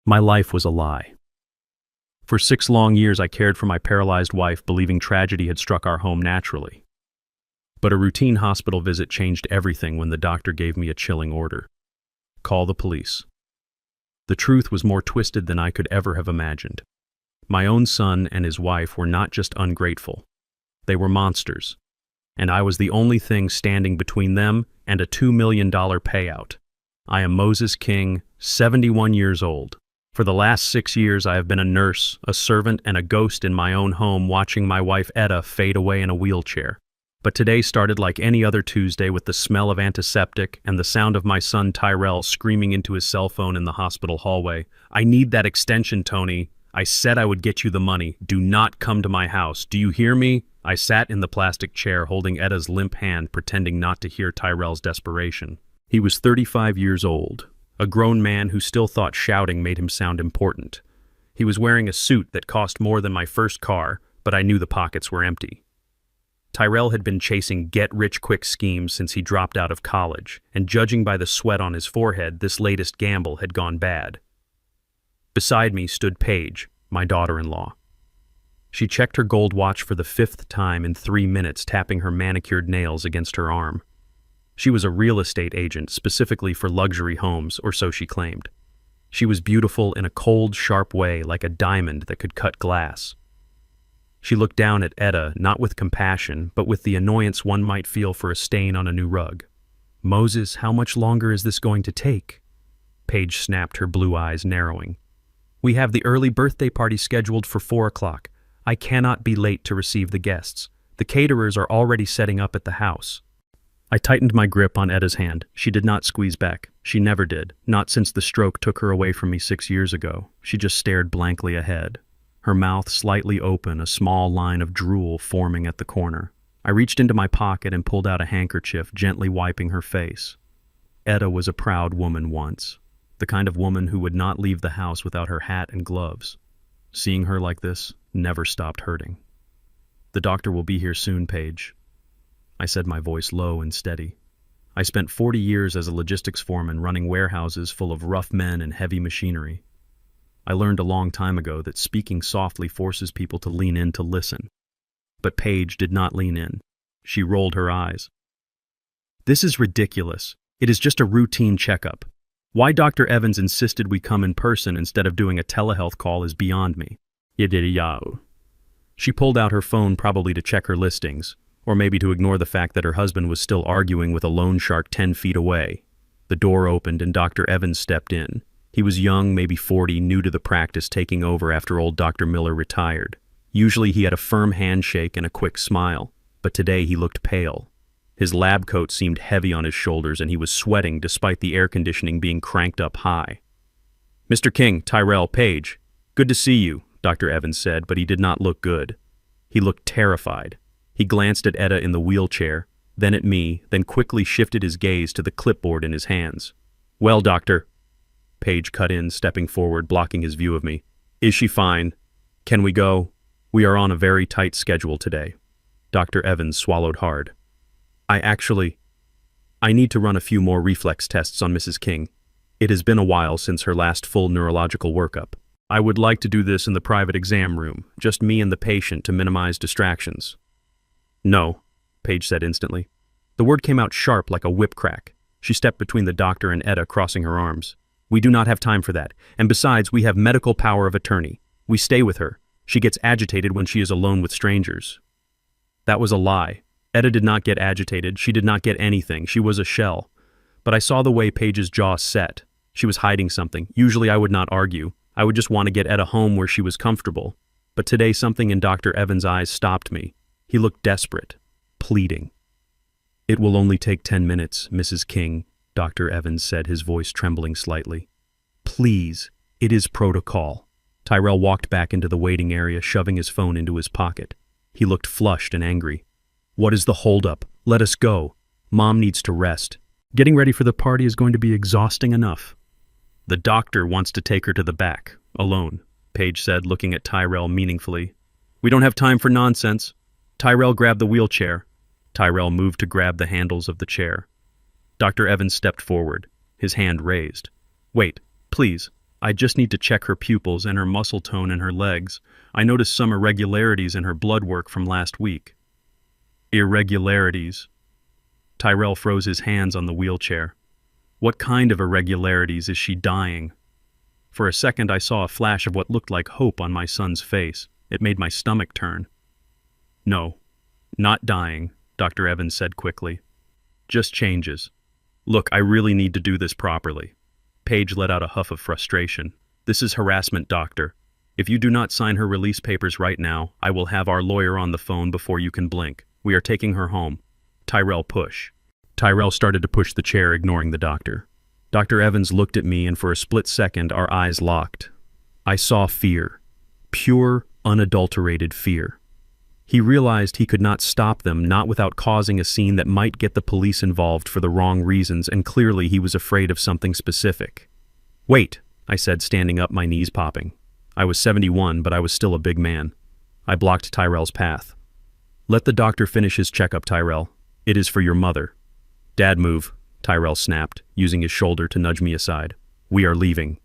My life was a lie. For 6 long years, I cared for my paralyzed wife, believing tragedy had struck our home naturally. But a routine hospital visit changed everything when the doctor gave me a chilling order. Call the police. The truth was more twisted than I could ever have imagined. My own son and his wife were not just ungrateful. They were monsters. And I was the only thing standing between them and a $2 million payout. I am Moses King, 71 years old. For the last 6 years, I have been a nurse, a servant, and a ghost in my own home, watching my wife Etta fade away in a wheelchair. But today started like any other Tuesday, with the smell of antiseptic and the sound of my son Tyrell screaming into his cell phone in the hospital hallway. "I need that extension, Tony. I said I would get you the money. Do not come to my house. Do you hear me?" I sat in the plastic chair, holding Etta's limp hand, pretending not to hear Tyrell's desperation. He was 35 years old, a grown man who still thought shouting made him sound important. He was wearing a suit that cost more than my first car, but I knew the pockets were empty. Tyrell had been chasing get-rich-quick schemes since he dropped out of college, and judging by the sweat on his forehead, this latest gamble had gone bad. Beside me stood Paige, my daughter-in-law. She checked her gold watch for the 5th time in 3 minutes, tapping her manicured nails against her arm. She was a real estate agent, specifically for luxury homes, or so she claimed. She was beautiful in a cold, sharp way, like a diamond that could cut glass. She looked down at Etta, not with compassion, but with the annoyance one might feel for a stain on a new rug. "Moses, how much longer is this going to take?" Paige snapped, her blue eyes narrowing. "We have the early birthday party scheduled for 4 o'clock. I cannot be late to receive the guests. The caterers are already setting up at the house." I tightened my grip on Etta's hand. She did not squeeze back. She never did, not since the stroke took her away from me 6 years ago. She just stared blankly ahead, her mouth slightly open, a small line of drool forming at the corner. I reached into my pocket and pulled out a handkerchief, gently wiping her face. Etta was a proud woman once, the kind of woman who would not leave the house without her hat and gloves. Seeing her like this never stopped hurting. "The doctor will be here soon, Paige," I said, my voice low and steady. I spent 40 years as a logistics foreman, running warehouses full of rough men and heavy machinery. I learned a long time ago that speaking softly forces people to lean in to listen. But Paige did not lean in. She rolled her eyes. "This is ridiculous. It is just a routine checkup. Why Dr. Evans insisted we come in person instead of doing a telehealth call is beyond me." She pulled out her phone, probably to check her listings, or maybe to ignore the fact that her husband was still arguing with a loan shark 10 feet away. The door opened and Dr. Evans stepped in. He was young, maybe 40, new to the practice, taking over after old Dr. Miller retired. Usually he had a firm handshake and a quick smile, but today he looked pale. His lab coat seemed heavy on his shoulders, and he was sweating despite the air conditioning being cranked up high. "Mr. King, Tyrell, Paige. Good to see you," Dr. Evans said, but he did not look good. He looked terrified. He glanced at Etta in the wheelchair, then at me, then quickly shifted his gaze to the clipboard in his hands. "Well, doctor," Paige cut in, stepping forward, blocking his view of me. "Is she fine? Can we go? We are on a very tight schedule today." Dr. Evans swallowed hard. I need to run a few more reflex tests on Mrs. King. It has been a while since her last full neurological workup. I would like to do this in the private exam room, just me and the patient, to minimize distractions." "No," Paige said instantly. The word came out sharp like a whip crack. She stepped between the doctor and Etta, crossing her arms. "We do not have time for that. And besides, we have medical power of attorney. We stay with her. She gets agitated when she is alone with strangers." That was a lie. Etta did not get agitated. She did not get anything. She was a shell. But I saw the way Paige's jaw set. She was hiding something. Usually I would not argue. I would just want to get Etta home where she was comfortable. But today something in Dr. Evans' eyes stopped me. He looked desperate, pleading. "It will only take 10 minutes, Mrs. King," Dr. Evans said, his voice trembling slightly. "Please, it is protocol." Tyrell walked back into the waiting area, shoving his phone into his pocket. He looked flushed and angry. "What is the holdup? Let us go. Mom needs to rest. Getting ready for the party is going to be exhausting enough." "The doctor wants to take her to the back, alone," Paige said, looking at Tyrell meaningfully. "We don't have time for nonsense." Tyrell grabbed the wheelchair. Tyrell moved to grab the handles of the chair. Dr. Evans stepped forward, his hand raised. "Wait, please. I just need to check her pupils and her muscle tone in her legs. I noticed some irregularities in her blood work from last week. Irregularities. Tyrell froze his hands on the wheelchair. What kind of irregularities? Is she dying? For a second I saw a flash of what looked like hope on my son's face. It made my stomach turn. No, not dying, Dr. Evans said quickly. Just changes. Look, I really need to do this properly. Paige let out a huff of frustration. This is harassment, doctor. If you do not sign her release papers right now, I will have our lawyer on the phone before you can blink. We are taking her home. Tyrell, push. Tyrell started to push the chair, ignoring the doctor. Dr. Evans looked at me, and for a split second our eyes locked. I saw fear. Pure, unadulterated fear. He realized he could not stop them, not without causing a scene that might get the police involved for the wrong reasons, and clearly he was afraid of something specific. Wait, I said, standing up, my knees popping. I was 71, but I was still a big man. I blocked Tyrell's path. Let the doctor finish his checkup, Tyrell. It is for your mother. Dad, move, Tyrell snapped, using his shoulder to nudge me aside. We are leaving.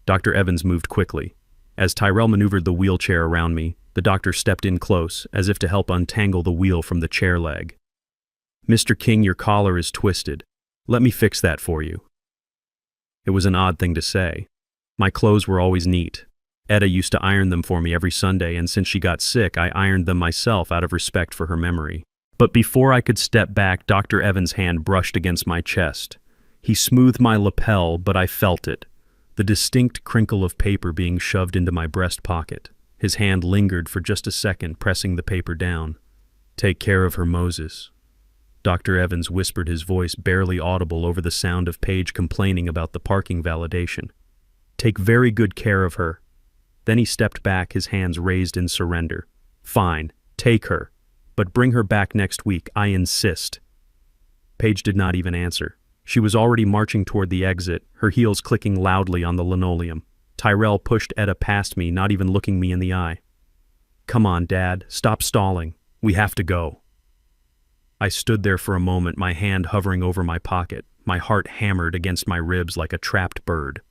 Dr. Evans moved quickly. As Tyrell maneuvered the wheelchair around me, the doctor stepped in close, as if to help untangle the wheel from the chair leg. Mr. King, your collar is twisted. Let me fix that for you. It was an odd thing to say. My clothes were always neat. Etta used to iron them for me every Sunday, and since she got sick, I ironed them myself out of respect for her memory. But before I could step back, Dr. Evans' hand brushed against my chest. He smoothed my lapel, but I felt it, the distinct crinkle of paper being shoved into my breast pocket. His hand lingered for just a second, pressing the paper down. Take care of her, Moses. Dr. Evans whispered, his voice barely audible over the sound of Paige complaining about the parking validation. Take very good care of her. Then he stepped back, his hands raised in surrender. Fine, take her. But bring her back next week, I insist. Paige did not even answer. She was already marching toward the exit, her heels clicking loudly on the linoleum. Tyrell pushed Etta past me, not even looking me in the eye. Come on, Dad, stop stalling. We have to go. I stood there for a moment, my hand hovering over my pocket, my heart hammered against my ribs like a trapped bird.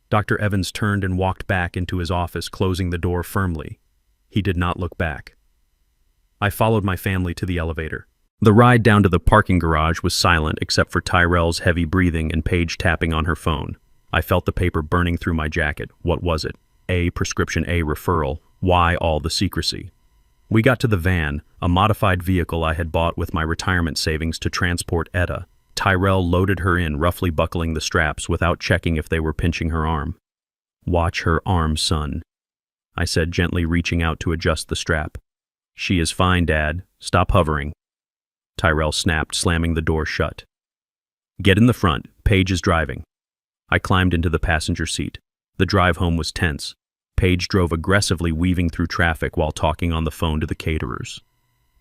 Dr. Evans turned and walked back into his office, closing the door firmly. He did not look back. I followed my family to the elevator. The ride down to the parking garage was silent except for Tyrell's heavy breathing and Paige tapping on her phone. I felt the paper burning through my jacket. What was it? A, prescription A, referral. Why all the secrecy? We got to the van, a modified vehicle I had bought with my retirement savings to transport Etta. Tyrell loaded her in, roughly buckling the straps without checking if they were pinching her arm. Watch her arm, son, I said, gently reaching out to adjust the strap. She is fine, Dad. Stop hovering. Tyrell snapped, slamming the door shut. Get in the front. Paige is driving. I climbed into the passenger seat. The drive home was tense. Paige drove aggressively, weaving through traffic while talking on the phone to the caterers.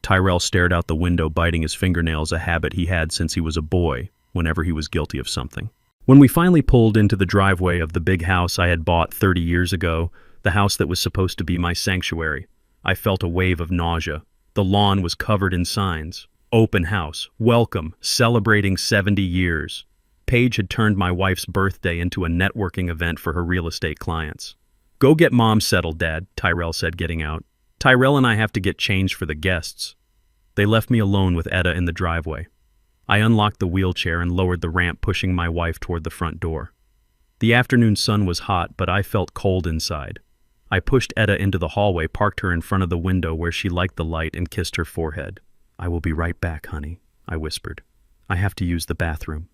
Tyrell stared out the window, biting his fingernails, a habit he had since he was a boy, whenever he was guilty of something. When we finally pulled into the driveway of the big house I had bought 30 years ago, the house that was supposed to be my sanctuary, I felt a wave of nausea. The lawn was covered in signs. Open house, welcome, celebrating 70 years. Paige had turned my wife's birthday into a networking event for her real estate clients. Go get Mom settled, Dad, Tyrell said, getting out. Tyrell and I have to get changed for the guests. They left me alone with Etta in the driveway. I unlocked the wheelchair and lowered the ramp, pushing my wife toward the front door. The afternoon sun was hot, but I felt cold inside. I pushed Etta into the hallway, parked her in front of the window where she liked the light, and kissed her forehead. I will be right back, honey, I whispered. I have to use the bathroom.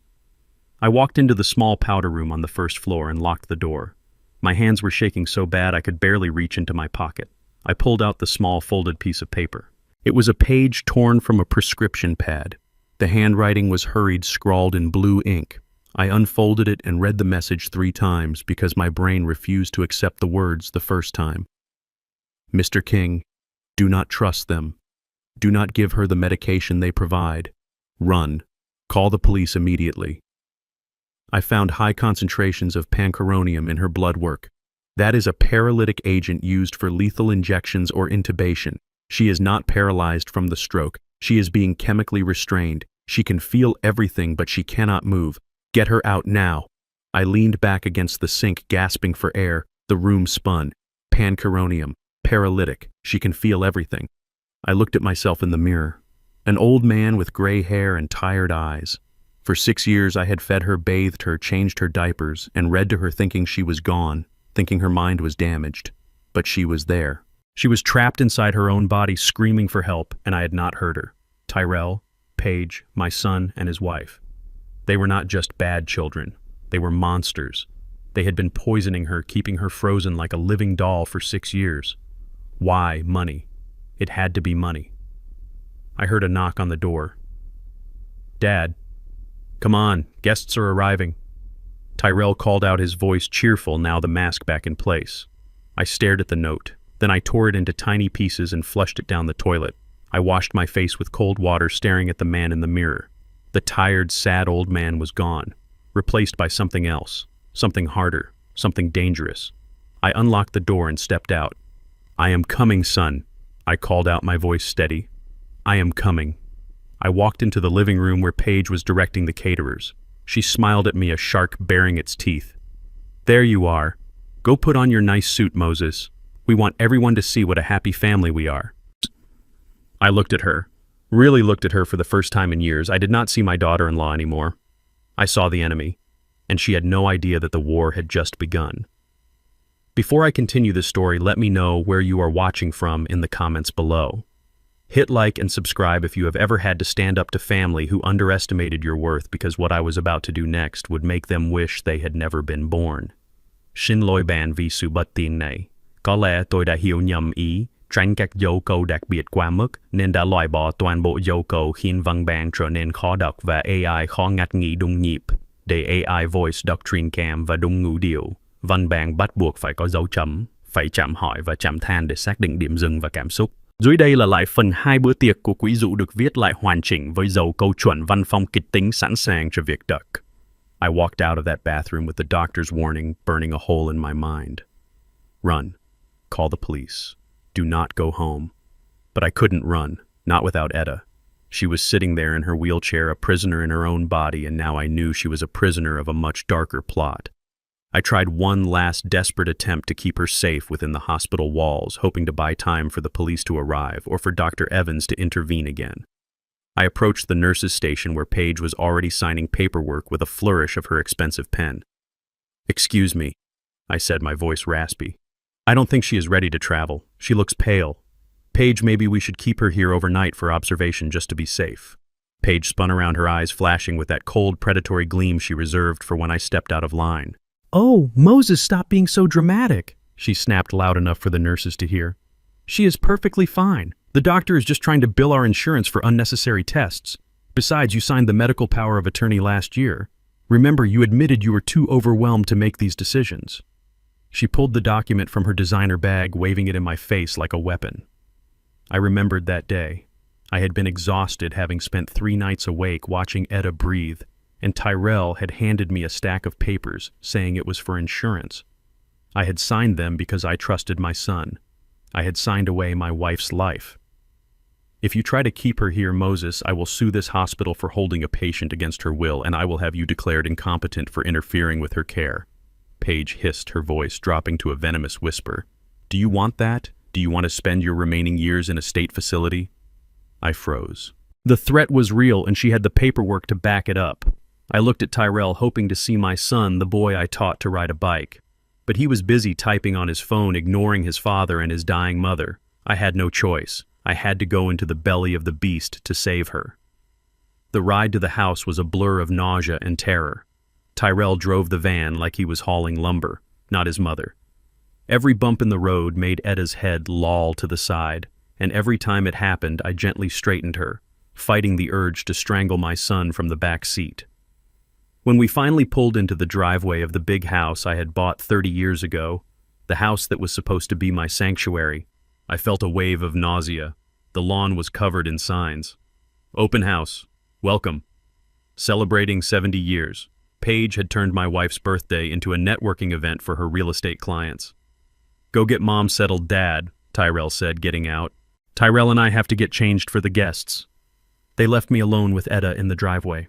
I walked into the small powder room on the first floor and locked the door. My hands were shaking so bad I could barely reach into my pocket. I pulled out the small folded piece of paper. It was a page torn from a prescription pad. The handwriting was hurried, scrawled in blue ink. I unfolded it and read the message 3 times because my brain refused to accept the words the first time. Mr. King, do not trust them. Do not give her the medication they provide. Run. Call the police immediately. I found high concentrations of pancuronium in her blood work. That is a paralytic agent used for lethal injections or intubation. She is not paralyzed from the stroke. She is being chemically restrained. She can feel everything, but she cannot move. Get her out now. I leaned back against the sink, gasping for air. The room spun. Pancuronium. Paralytic. She can feel everything. I looked at myself in the mirror. An old man with gray hair and tired eyes. For 6 years I had fed her, bathed her, changed her diapers, and read to her thinking she was gone, thinking her mind was damaged. But she was there. She was trapped inside her own body, screaming for help, and I had not heard her. Tyrell, Paige, my son, and his wife. They were not just bad children. They were monsters. They had been poisoning her, keeping her frozen like a living doll for 6 years. Why money? It had to be money. I heard a knock on the door. Dad. Come on, guests are arriving. Tyrell called out, his voice cheerful, now the mask back in place. I stared at the note. Then I tore it into tiny pieces and flushed it down the toilet. I washed my face with cold water, staring at the man in the mirror. The tired, sad old man was gone, replaced by something else, something harder, something dangerous. I unlocked the door and stepped out. I am coming, son, I called out, my voice steady. I am coming. I walked into the living room where Paige was directing the caterers. She smiled at me, a shark baring its teeth. There you are. Go put on your nice suit, Moses. We want everyone to see what a happy family we are. I looked at her. Really looked at her for the first time in years. I did not see my daughter-in-law anymore. I saw the enemy, and she had no idea that the war had just begun. Before I continue this story, let me know where you are watching from in the comments below. Hit like and subscribe if you have ever had to stand up to family who underestimated your worth because what I was about to do next would make them wish they had never been born. Xin lỗi bạn vì sự bất tín này. Có lẽ tôi đã hiểu nhầm ý, tránh các dấu câu đặc biệt quá mức nên đã loại bỏ toàn bộ dấu câu khiến văn bản trở nên khó đọc và AI khó ngắt nghĩ đúng nhịp. Để AI voice doctrine cam và đúng ngữ điệu, văn bản bắt buộc phải có dấu chấm, phải chạm hỏi và chạm than để xác định điểm dừng và cảm xúc. Dưới đây là lại phần 2 bữa tiệc của quỹ dụ được viết lại hoàn chỉnh với dấu câu chuẩn văn phong kịch tính sẵn sàng cho việc đọc. I walked out of that bathroom with the doctor's warning burning a hole in my mind. Run. Call the police. Do not go home. But I couldn't run, not without Etta. She was sitting there in her wheelchair, a prisoner in her own body, and now I knew she was a prisoner of a much darker plot. I tried one last desperate attempt to keep her safe within the hospital walls, hoping to buy time for the police to arrive or for Dr. Evans to intervene again. I approached the nurse's station where Paige was already signing paperwork with a flourish of her expensive pen. "Excuse me," I said, my voice raspy. "I don't think she is ready to travel. She looks pale. Paige, maybe we should keep her here overnight for observation just to be safe." Paige spun around, her eyes flashing with that cold, predatory gleam she reserved for when I stepped out of line. "Oh, Moses, stop being so dramatic," she snapped loud enough for the nurses to hear. "She is perfectly fine. The doctor is just trying to bill our insurance for unnecessary tests. Besides, you signed the medical power of attorney last year. Remember, you admitted you were too overwhelmed to make these decisions." She pulled the document from her designer bag, waving it in my face like a weapon. I remembered that day. I had been exhausted, having spent 3 nights awake watching Etta breathe, and Tyrell had handed me a stack of papers saying it was for insurance. I had signed them because I trusted my son. I had signed away my wife's life. "If you try to keep her here, Moses, I will sue this hospital for holding a patient against her will, and I will have you declared incompetent for interfering with her care." Paige hissed, her voice dropping to a venomous whisper. "Do you want that? Do you want to spend your remaining years in a state facility?" I froze. The threat was real, and she had the paperwork to back it up. I looked at Tyrell, hoping to see my son, the boy I taught to ride a bike. But he was busy typing on his phone, ignoring his father and his dying mother. I had no choice. I had to go into the belly of the beast to save her. The ride to the house was a blur of nausea and terror. Tyrell drove the van like he was hauling lumber, not his mother. Every bump in the road made Etta's head loll to the side, and every time it happened, I gently straightened her, fighting the urge to strangle my son from the back seat. When we finally pulled into the driveway of the big house I had bought 30 years ago, the house that was supposed to be my sanctuary, I felt a wave of nausea. The lawn was covered in signs. "Open house. Welcome." Celebrating 70 years. Paige had turned my wife's birthday into a networking event for her real estate clients. "Go get mom settled, Dad," Tyrell said, getting out. "Tyrell and I have to get changed for the guests." They left me alone with Etta in the driveway.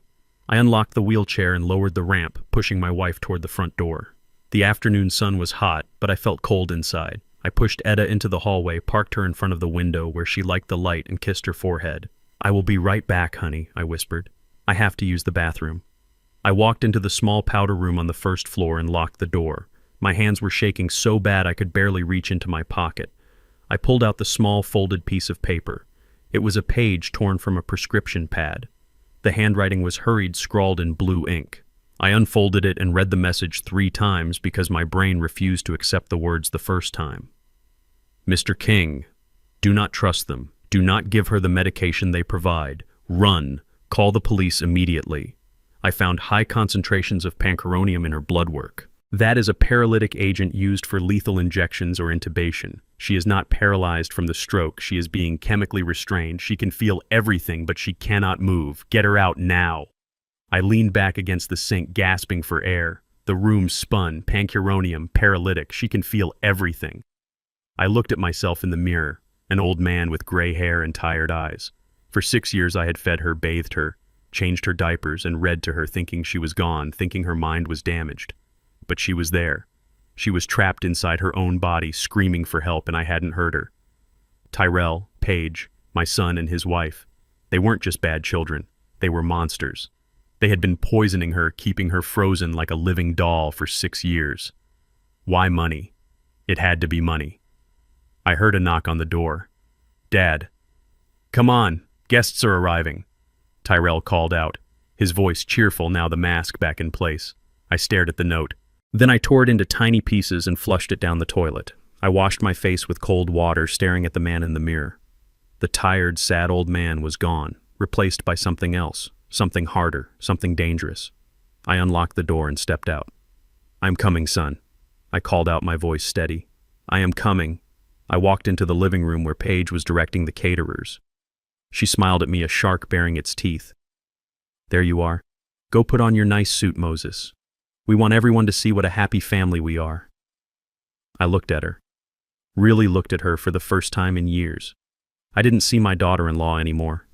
I unlocked the wheelchair and lowered the ramp, pushing my wife toward the front door. The afternoon sun was hot, but I felt cold inside. I pushed Etta into the hallway, parked her in front of the window where she liked the light, and kissed her forehead. "I will be right back, honey," I whispered. "I have to use the bathroom." I walked into the small powder room on the first floor and locked the door. My hands were shaking so bad I could barely reach into my pocket. I pulled out the small folded piece of paper. It was a page torn from a prescription pad. The handwriting was hurried, scrawled in blue ink. I unfolded it and read the message 3 times because my brain refused to accept the words the first time. "Mr. King, do not trust them. Do not give her the medication they provide. Run. Call the police immediately. I found high concentrations of pancuronium in her blood work. That is a paralytic agent used for lethal injections or intubation. She is not paralyzed from the stroke. She is being chemically restrained. She can feel everything, but she cannot move. Get her out now." I leaned back against the sink, gasping for air. The room spun. Pancuronium, paralytic. She can feel everything. I looked at myself in the mirror, an old man with gray hair and tired eyes. For 6 years I had fed her, bathed her, changed her diapers, and read to her, thinking she was gone, thinking her mind was damaged. But she was there. She was trapped inside her own body, screaming for help, and I hadn't heard her. Tyrell, Paige, my son and his wife. They weren't just bad children. They were monsters. They had been poisoning her, keeping her frozen like a living doll for 6 years. Why money? It had to be money. I heard a knock on the door. "Dad." "Come on, guests are arriving," Tyrell called out, his voice cheerful now the mask back in place. I stared at the note. Then I tore it into tiny pieces and flushed it down the toilet. I washed my face with cold water, staring at the man in the mirror. The tired, sad old man was gone, replaced by something else, something harder, something dangerous. I unlocked the door and stepped out. "I'm coming, son," I called out, my voice steady. "I am coming." I walked into the living room where Paige was directing the caterers. She smiled at me, a shark baring its teeth. "There you are. Go put on your nice suit, Moses. We want everyone to see what a happy family we are." I looked at her. Really looked at her for the first time in years. I didn't see my daughter-in-law anymore.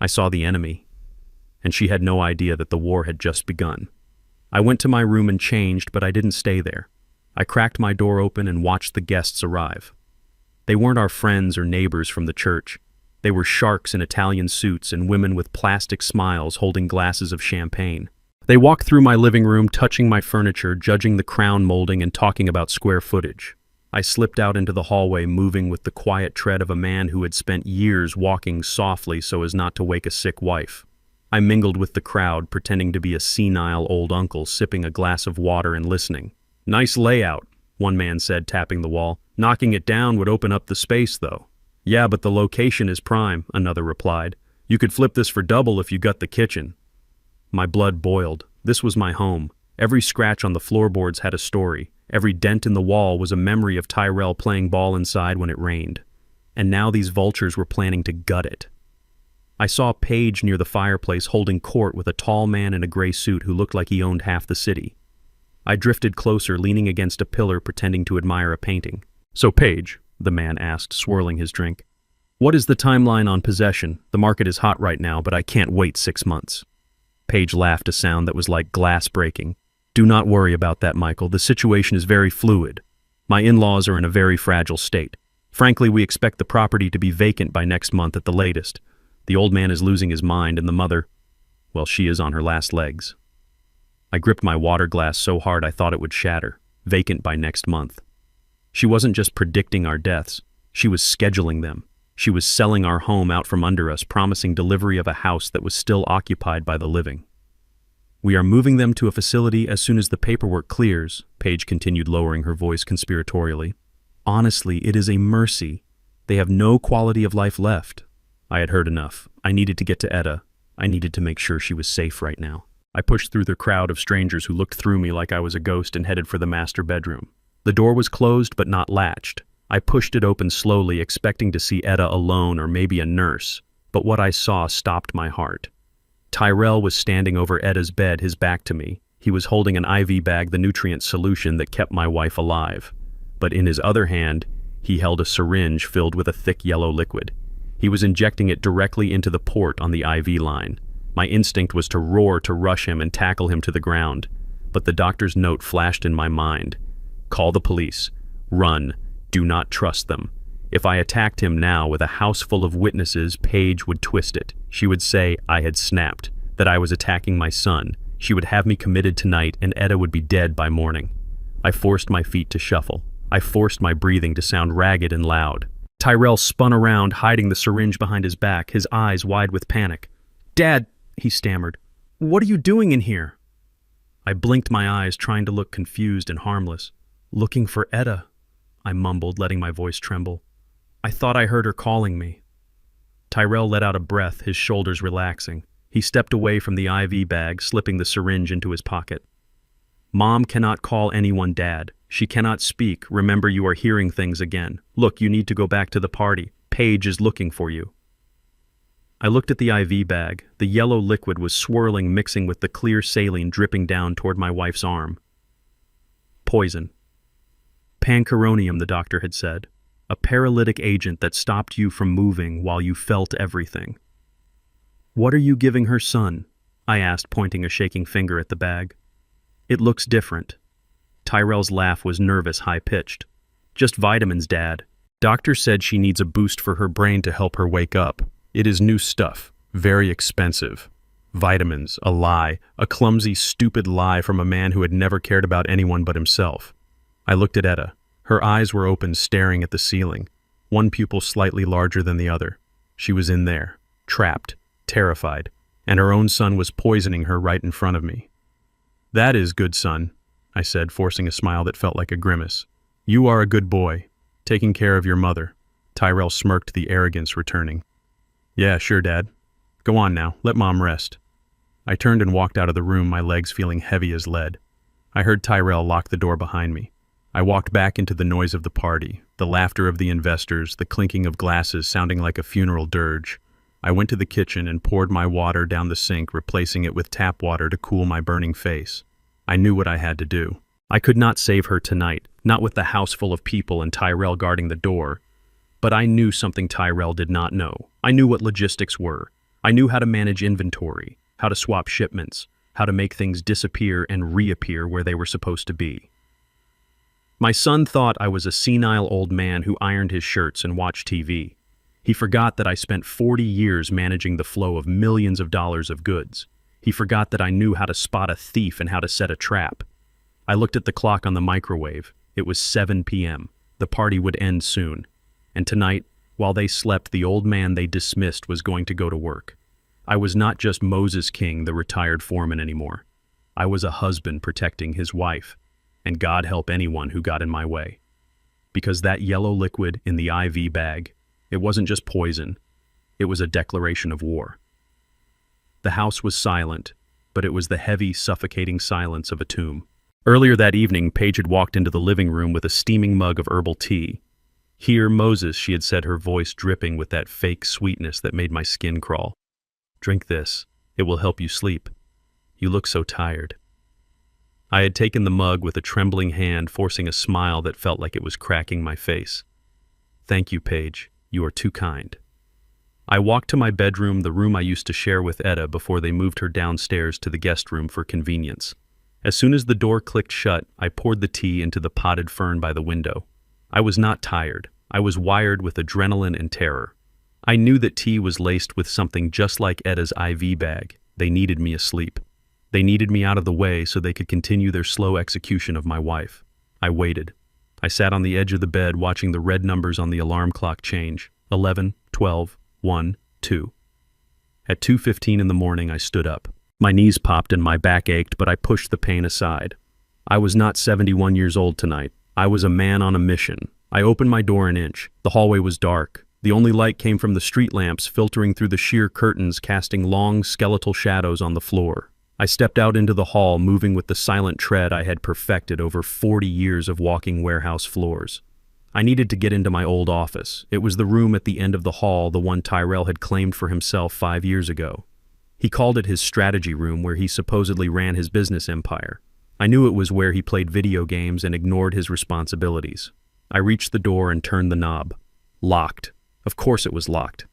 I saw the enemy. And she had no idea that the war had just begun. I went to my room and changed, but I didn't stay there. I cracked my door open and watched the guests arrive. They weren't our friends or neighbors from the church. They were sharks in Italian suits and women with plastic smiles holding glasses of champagne. They walked through my living room, touching my furniture, judging the crown molding, and talking about square footage. I slipped out into the hallway, moving with the quiet tread of a man who had spent years walking softly so as not to wake a sick wife. I mingled with the crowd, pretending to be a senile old uncle, sipping a glass of water and listening. "Nice layout," one man said, tapping the wall. "Knocking it down would open up the space, though." "Yeah, but the location is prime," another replied. "You could flip this for double if you got the kitchen." My blood boiled. This was my home. Every scratch on the floorboards had a story. Every dent in the wall was a memory of Tyrell playing ball inside when it rained. And now these vultures were planning to gut it. I saw Paige near the fireplace holding court with a tall man in a gray suit who looked like he owned half the city. I drifted closer, leaning against a pillar, pretending to admire a painting. "So, Paige," the man asked, swirling his drink, "what is the timeline on possession? The market is hot right now, but I can't wait 6 months. Paige laughed, a sound that was like glass breaking. "Do not worry about that, Michael. The situation is very fluid. My in-laws are in a very fragile state. Frankly, we expect the property to be vacant by next month at the latest. The old man is losing his mind, and the mother, well, she is on her last legs." I gripped my water glass so hard I thought it would shatter. Vacant by next month. She wasn't just predicting our deaths. She was scheduling them. She was selling our home out from under us, promising delivery of a house that was still occupied by the living. "We are moving them to a facility as soon as the paperwork clears," Paige continued, lowering her voice conspiratorially. "Honestly, it is a mercy. They have no quality of life left." I had heard enough. I needed to get to Etta. I needed to make sure she was safe right now. I pushed through the crowd of strangers who looked through me like I was a ghost and headed for the master bedroom. The door was closed but not latched. I pushed it open slowly, expecting to see Etta alone or maybe a nurse, but what I saw stopped my heart. Tyrell was standing over Etta's bed, his back to me. He was holding an IV bag, the nutrient solution that kept my wife alive. But in his other hand, he held a syringe filled with a thick yellow liquid. He was injecting it directly into the port on the IV line. My instinct was to roar to rush him and tackle him to the ground, but the doctor's note flashed in my mind. Call the police. Run. Do not trust them. If I attacked him now with a house full of witnesses, Paige would twist it. She would say I had snapped, that I was attacking my son. She would have me committed tonight, and Etta would be dead by morning. I forced my feet to shuffle. I forced my breathing to sound ragged and loud. Tyrell spun around, hiding the syringe behind his back, his eyes wide with panic. "Dad," he stammered, "what are you doing in here?" I blinked my eyes, trying to look confused and harmless. "Looking for Etta," I mumbled, letting my voice tremble. "I thought I heard her calling me." Tyrell let out a breath, his shoulders relaxing. He stepped away from the IV bag, slipping the syringe into his pocket. "Mom cannot call anyone Dad. She cannot speak. Remember, you are hearing things again. Look, you need to go back to the party. Paige is looking for you." I looked at the IV bag. The yellow liquid was swirling, mixing with the clear saline dripping down toward my wife's arm. Poison. Pancuronium, the doctor had said. A paralytic agent that stopped you from moving while you felt everything. "What are you giving her son?" I asked, pointing a shaking finger at the bag. "It looks different." Tyrell's laugh was nervous, high-pitched. "Just vitamins, Dad. Doctor said she needs a boost for her brain to help her wake up. It is new stuff, very expensive. Vitamins, a lie, a clumsy, stupid lie from a man who had never cared about anyone but himself." I looked at Etta. Her eyes were open, staring at the ceiling, one pupil slightly larger than the other. She was in there, trapped, terrified, and her own son was poisoning her right in front of me. "That is good, son," I said, forcing a smile that felt like a grimace. "You are a good boy, taking care of your mother." Tyrell smirked, the arrogance returning. "Yeah, sure, Dad. Go on now, let Mom rest." I turned and walked out of the room, my legs feeling heavy as lead. I heard Tyrell lock the door behind me. I walked back into the noise of the party, the laughter of the investors, the clinking of glasses sounding like a funeral dirge. I went to the kitchen and poured my water down the sink, replacing it with tap water to cool my burning face. I knew what I had to do. I could not save her tonight, not with the house full of people and Tyrell guarding the door. But I knew something Tyrell did not know. I knew what logistics were. I knew how to manage inventory, how to swap shipments, how to make things disappear and reappear where they were supposed to be. My son thought I was a senile old man who ironed his shirts and watched TV. He forgot that I spent 40 years managing the flow of millions of dollars of goods. He forgot that I knew how to spot a thief and how to set a trap. I looked at the clock on the microwave. It was 7 p.m. The party would end soon. And tonight, while they slept, the old man they dismissed was going to go to work. I was not just Moses King, the retired foreman, anymore. I was a husband protecting his wife. And God help anyone who got in my way. Because that yellow liquid in the IV bag, it wasn't just poison. It was a declaration of war. The house was silent, but it was the heavy, suffocating silence of a tomb. Earlier that evening, Paige had walked into the living room with a steaming mug of herbal tea. "Here, Moses," she had said, her voice dripping with that fake sweetness that made my skin crawl. "Drink this. It will help you sleep. You look so tired." I had taken the mug with a trembling hand, forcing a smile that felt like it was cracking my face. "Thank you, Paige. You are too kind." I walked to my bedroom, the room I used to share with Etta before they moved her downstairs to the guest room for convenience. As soon as the door clicked shut, I poured the tea into the potted fern by the window. I was not tired. I was wired with adrenaline and terror. I knew that tea was laced with something just like Etta's IV bag. They needed me asleep. They needed me out of the way so they could continue their slow execution of my wife. I waited. I sat on the edge of the bed watching the red numbers on the alarm clock change. 11, 12, 1, 2. At 2:15 in the morning, I stood up. My knees popped and my back ached, but I pushed the pain aside. I was not 71 years old tonight. I was a man on a mission. I opened my door an inch. The hallway was dark. The only light came from the street lamps filtering through the sheer curtains, casting long, skeletal shadows on the floor. I stepped out into the hall, moving with the silent tread I had perfected over 40 years of walking warehouse floors. I needed to get into my old office. It was the room at the end of the hall, the one Tyrell had claimed for himself 5 years ago. He called it his strategy room, where he supposedly ran his business empire. I knew it was where he played video games and ignored his responsibilities. I reached the door and turned the knob. Locked. Of course it was locked.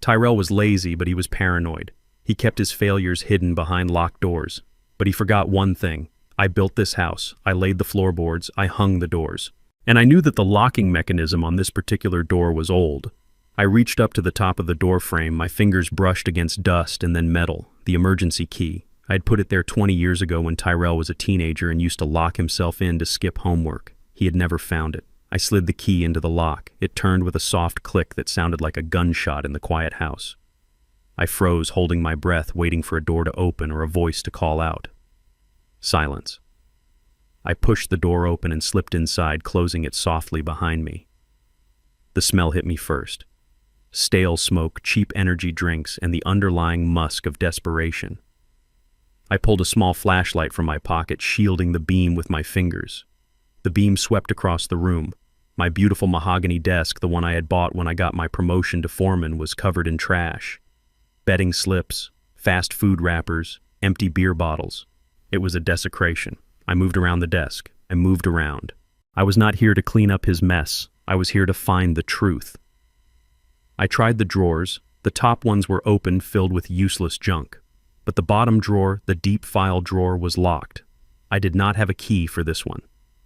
Tyrell was lazy, but he was paranoid. He kept his failures hidden behind locked doors. But he forgot one thing. I built this house. I laid the floorboards. I hung the doors. And I knew that the locking mechanism on this particular door was old. I reached up to the top of the door frame, my fingers brushed against dust and then metal, the emergency key. I had put it there 20 years ago when Tyrell was a teenager and used to lock himself in to skip homework. He had never found it. I slid the key into the lock. It turned with a soft click that sounded like a gunshot in the quiet house. I froze, holding my breath, waiting for a door to open or a voice to call out. Silence. I pushed the door open and slipped inside, closing it softly behind me. The smell hit me first. Stale smoke, cheap energy drinks, and the underlying musk of desperation. I pulled a small flashlight from my pocket, shielding the beam with my fingers. The beam swept across the room. My beautiful mahogany desk, the one I had bought when I got my promotion to foreman, was covered in trash. Betting slips, fast food wrappers, empty beer bottles. It was a desecration. I moved around the desk. I moved around. I was not here to clean up his mess. I was here to find the truth. I tried the drawers. The top ones were open, filled with useless junk. But the bottom drawer, the deep file drawer, was locked. I did not have a key for this one.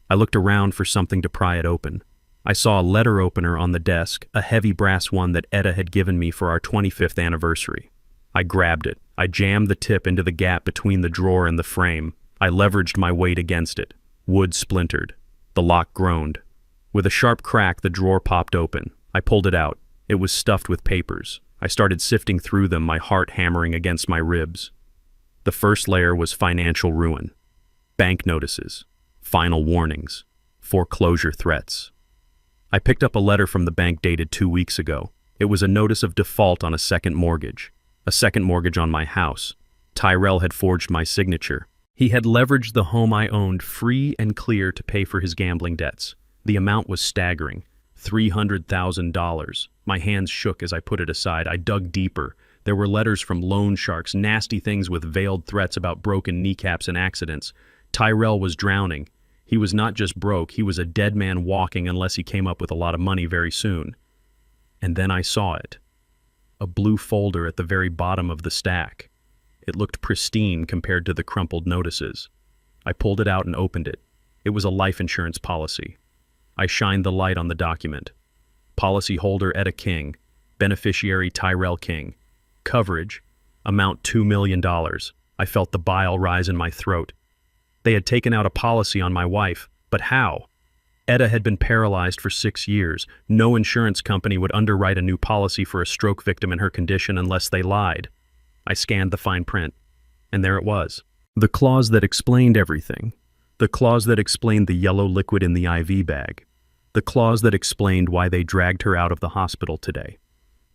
I looked around for something to pry it open. I saw a letter opener on the desk, a heavy brass one that Etta had given me for our 25th anniversary. I grabbed it. I jammed the tip into the gap between the drawer and the frame. I leveraged my weight against it. Wood splintered. The lock groaned. With a sharp crack, the drawer popped open. I pulled it out. It was stuffed with papers. I started sifting through them, my heart hammering against my ribs. The first layer was financial ruin. Bank notices. Final warnings. Foreclosure threats. I picked up a letter from the bank dated 2 weeks ago. It was a notice of default on a second mortgage on my house. Tyrell had forged my signature. He had leveraged the home I owned free and clear to pay for his gambling debts. The amount was staggering. $300,000. My hands shook as I put it aside. I dug deeper. There were letters from loan sharks, nasty things with veiled threats about broken kneecaps and accidents. Tyrell was drowning. He was not just broke, he was a dead man walking unless he came up with a lot of money very soon. And then I saw it. A blue folder at the very bottom of the stack. It looked pristine compared to the crumpled notices. I pulled it out and opened it. It was a life insurance policy. I shined the light on the document. Policyholder Etta King. Beneficiary Tyrell King. Coverage. Amount $2 million. I felt the bile rise in my throat. They had taken out a policy on my wife, but how? Etta had been paralyzed for 6 years. No insurance company would underwrite a new policy for a stroke victim in her condition unless they lied. I scanned the fine print, and there it was. The clause that explained everything. The clause that explained the yellow liquid in the IV bag. The clause that explained why they dragged her out of the hospital today.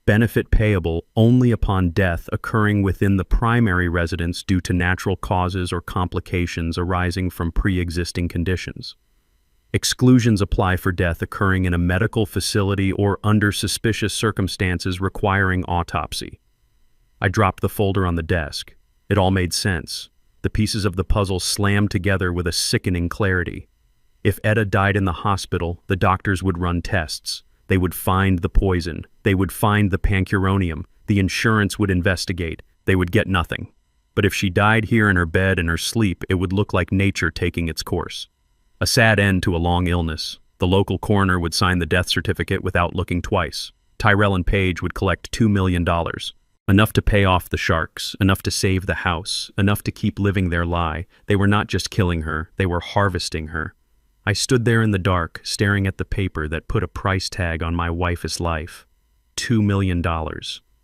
Benefit payable only upon death occurring within the primary residence due to natural causes or complications arising from pre-existing conditions. Exclusions apply for death occurring in a medical facility or under suspicious circumstances requiring autopsy. I dropped the folder on the desk. It all made sense. The pieces of the puzzle slammed together with a sickening clarity. If Etta died in the hospital, the doctors would run tests. They would find the poison. They would find the pancuronium. The insurance would investigate. They would get nothing. But if she died here in her bed in her sleep, it would look like nature taking its course. A sad end to a long illness. The local coroner would sign the death certificate without looking twice. Tyrell and Paige would collect $2 million. Enough to pay off the sharks, enough to save the house, enough to keep living their lie. They were not just killing her, they were harvesting her. I stood there in the dark, staring at the paper that put a price tag on my wife's life. $2 million.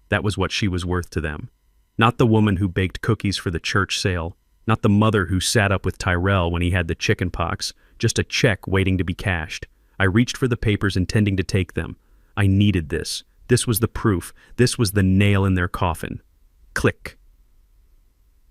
That was what she was worth to them. Not the woman who baked cookies for the church sale, not the mother who sat up with Tyrell when he had the chicken pox, just a check waiting to be cashed. I reached for the papers intending to take them. I needed this. This was the proof. This was the nail in their coffin. Click.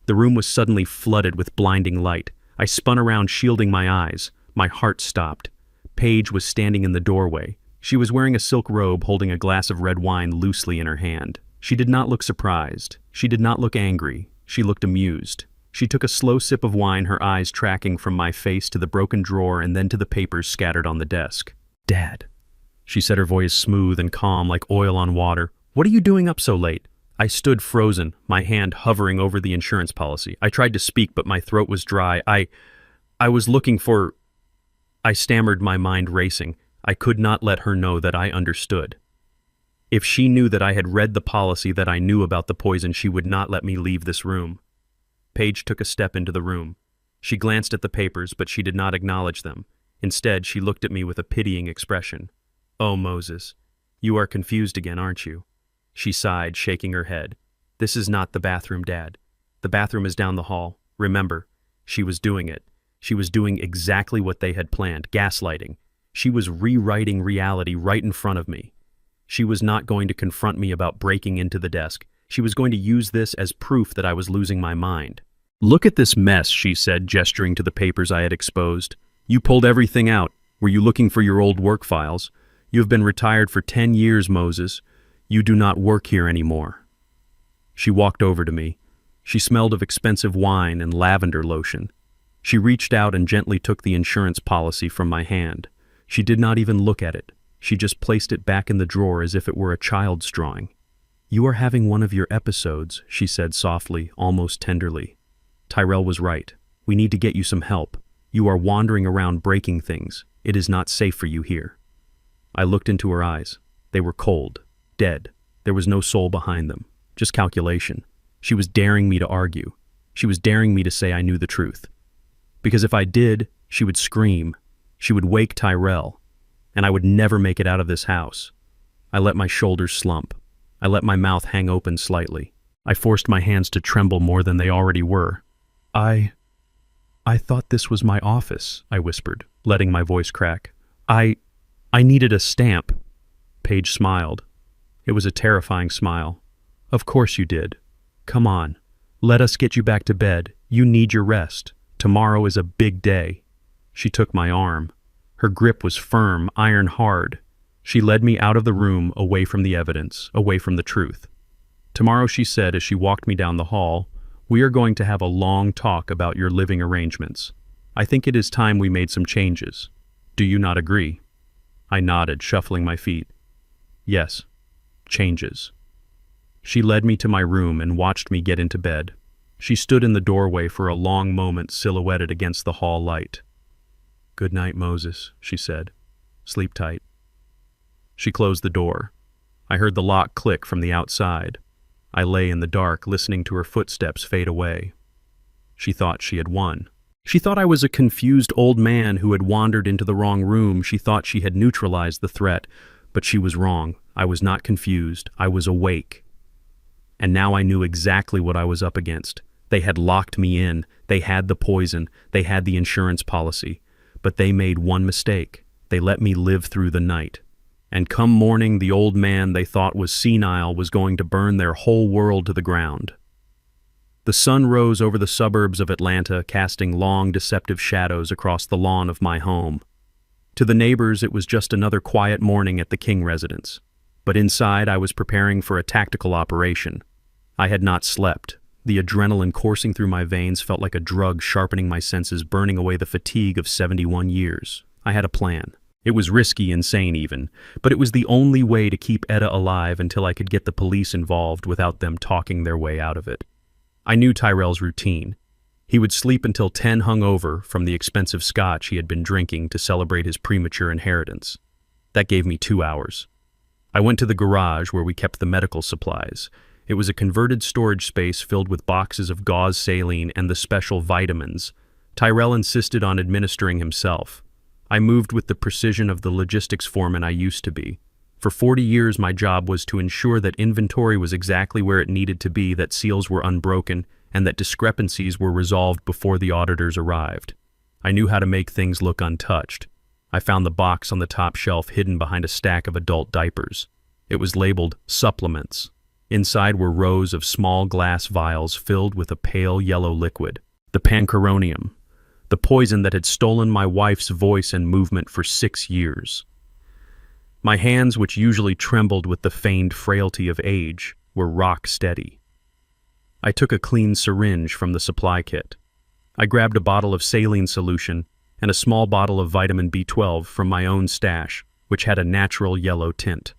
The room was suddenly flooded with blinding light. I spun around, shielding my eyes. My heart stopped. Paige was standing in the doorway. She was wearing a silk robe, holding a glass of red wine loosely in her hand. She did not look surprised. She did not look angry. She looked amused. She took a slow sip of wine, her eyes tracking from my face to the broken drawer and then to the papers scattered on the desk. "Dad," she said, her voice smooth and calm like oil on water. "What are you doing up so late?" I stood frozen, my hand hovering over the insurance policy. I tried to speak, but my throat was dry. I was looking for... I stammered, my mind racing. I could not let her know that I understood. If she knew that I had read the policy, that I knew about the poison, she would not let me leave this room. Paige took a step into the room. She glanced at the papers, but she did not acknowledge them. Instead, she looked at me with a pitying expression. "Oh, Moses, you are confused again, aren't you?" She sighed, shaking her head. "This is not the bathroom, Dad. The bathroom is down the hall. Remember, she was doing it. She was doing exactly what they had planned, gaslighting. She was rewriting reality right in front of me. She was not going to confront me about breaking into the desk. She was going to use this as proof that I was losing my mind. "Look at this mess," she said, gesturing to the papers I had exposed. "You pulled everything out. Were you looking for your old work files? You have been retired for 10 years, Moses. You do not work here anymore." She walked over to me. She smelled of expensive wine and lavender lotion. She reached out and gently took the insurance policy from my hand. She did not even look at it. She just placed it back in the drawer as if it were a child's drawing. "You are having one of your episodes," she said softly, almost tenderly. "Tyrell was right. We need to get you some help. You are wandering around breaking things. It is not safe for you here." I looked into her eyes. They were cold, dead. There was no soul behind them, just calculation. She was daring me to argue. She was daring me to say I knew the truth. Because if I did, she would scream. She would wake Tyrell, and I would never make it out of this house. I let my shoulders slump. I let my mouth hang open slightly. I forced my hands to tremble more than they already were. I thought this was my office," I whispered, letting my voice crack. I needed a stamp." Paige smiled. It was a terrifying smile. "Of course you did. Come on. Let us get you back to bed. You need your rest. Tomorrow is a big day." She took my arm. Her grip was firm, iron hard. She led me out of the room, away from the evidence, away from the truth. "Tomorrow," she said as she walked me down the hall, "we are going to have a long talk about your living arrangements. I think it is time we made some changes. Do you not agree?" I nodded, shuffling my feet. "Yes, changes." She led me to my room and watched me get into bed. She stood in the doorway for a long moment, silhouetted against the hall light. "Good night, Moses," she said. "Sleep tight." She closed the door. I heard the lock click from the outside. I lay in the dark, listening to her footsteps fade away. She thought she had won. She thought I was a confused old man who had wandered into the wrong room. She thought she had neutralized the threat, but she was wrong. I was not confused. I was awake. And now I knew exactly what I was up against. They had locked me in. They had the poison. They had the insurance policy. But they made one mistake. They let me live through the night. And come morning, the old man they thought was senile was going to burn their whole world to the ground. The sun rose over the suburbs of Atlanta, casting long, deceptive shadows across the lawn of my home. To the neighbors, it was just another quiet morning at the King residence. But inside, I was preparing for a tactical operation. I had not slept. The adrenaline coursing through my veins felt like a drug sharpening my senses, burning away the fatigue of 71 years. I had a plan. It was risky, insane even, but it was the only way to keep Etta alive until I could get the police involved without them talking their way out of it. I knew Tyrell's routine. He would sleep until 10 hungover from the expensive scotch he had been drinking to celebrate his premature inheritance. That gave me 2 hours. I went to the garage where we kept the medical supplies. It was a converted storage space filled with boxes of gauze saline and the special vitamins. Tyrell insisted on administering himself. I moved with the precision of the logistics foreman I used to be. For 40 years, my job was to ensure that inventory was exactly where it needed to be, that seals were unbroken, and that discrepancies were resolved before the auditors arrived. I knew how to make things look untouched. I found the box on the top shelf hidden behind a stack of adult diapers. It was labeled supplements. Inside were rows of small glass vials filled with a pale yellow liquid, the pancuronium, the poison that had stolen my wife's voice and movement for 6 years. My hands, which usually trembled with the feigned frailty of age, were rock steady. I took a clean syringe from the supply kit. I grabbed a bottle of saline solution and a small bottle of vitamin B12 from my own stash, which had a natural yellow tint.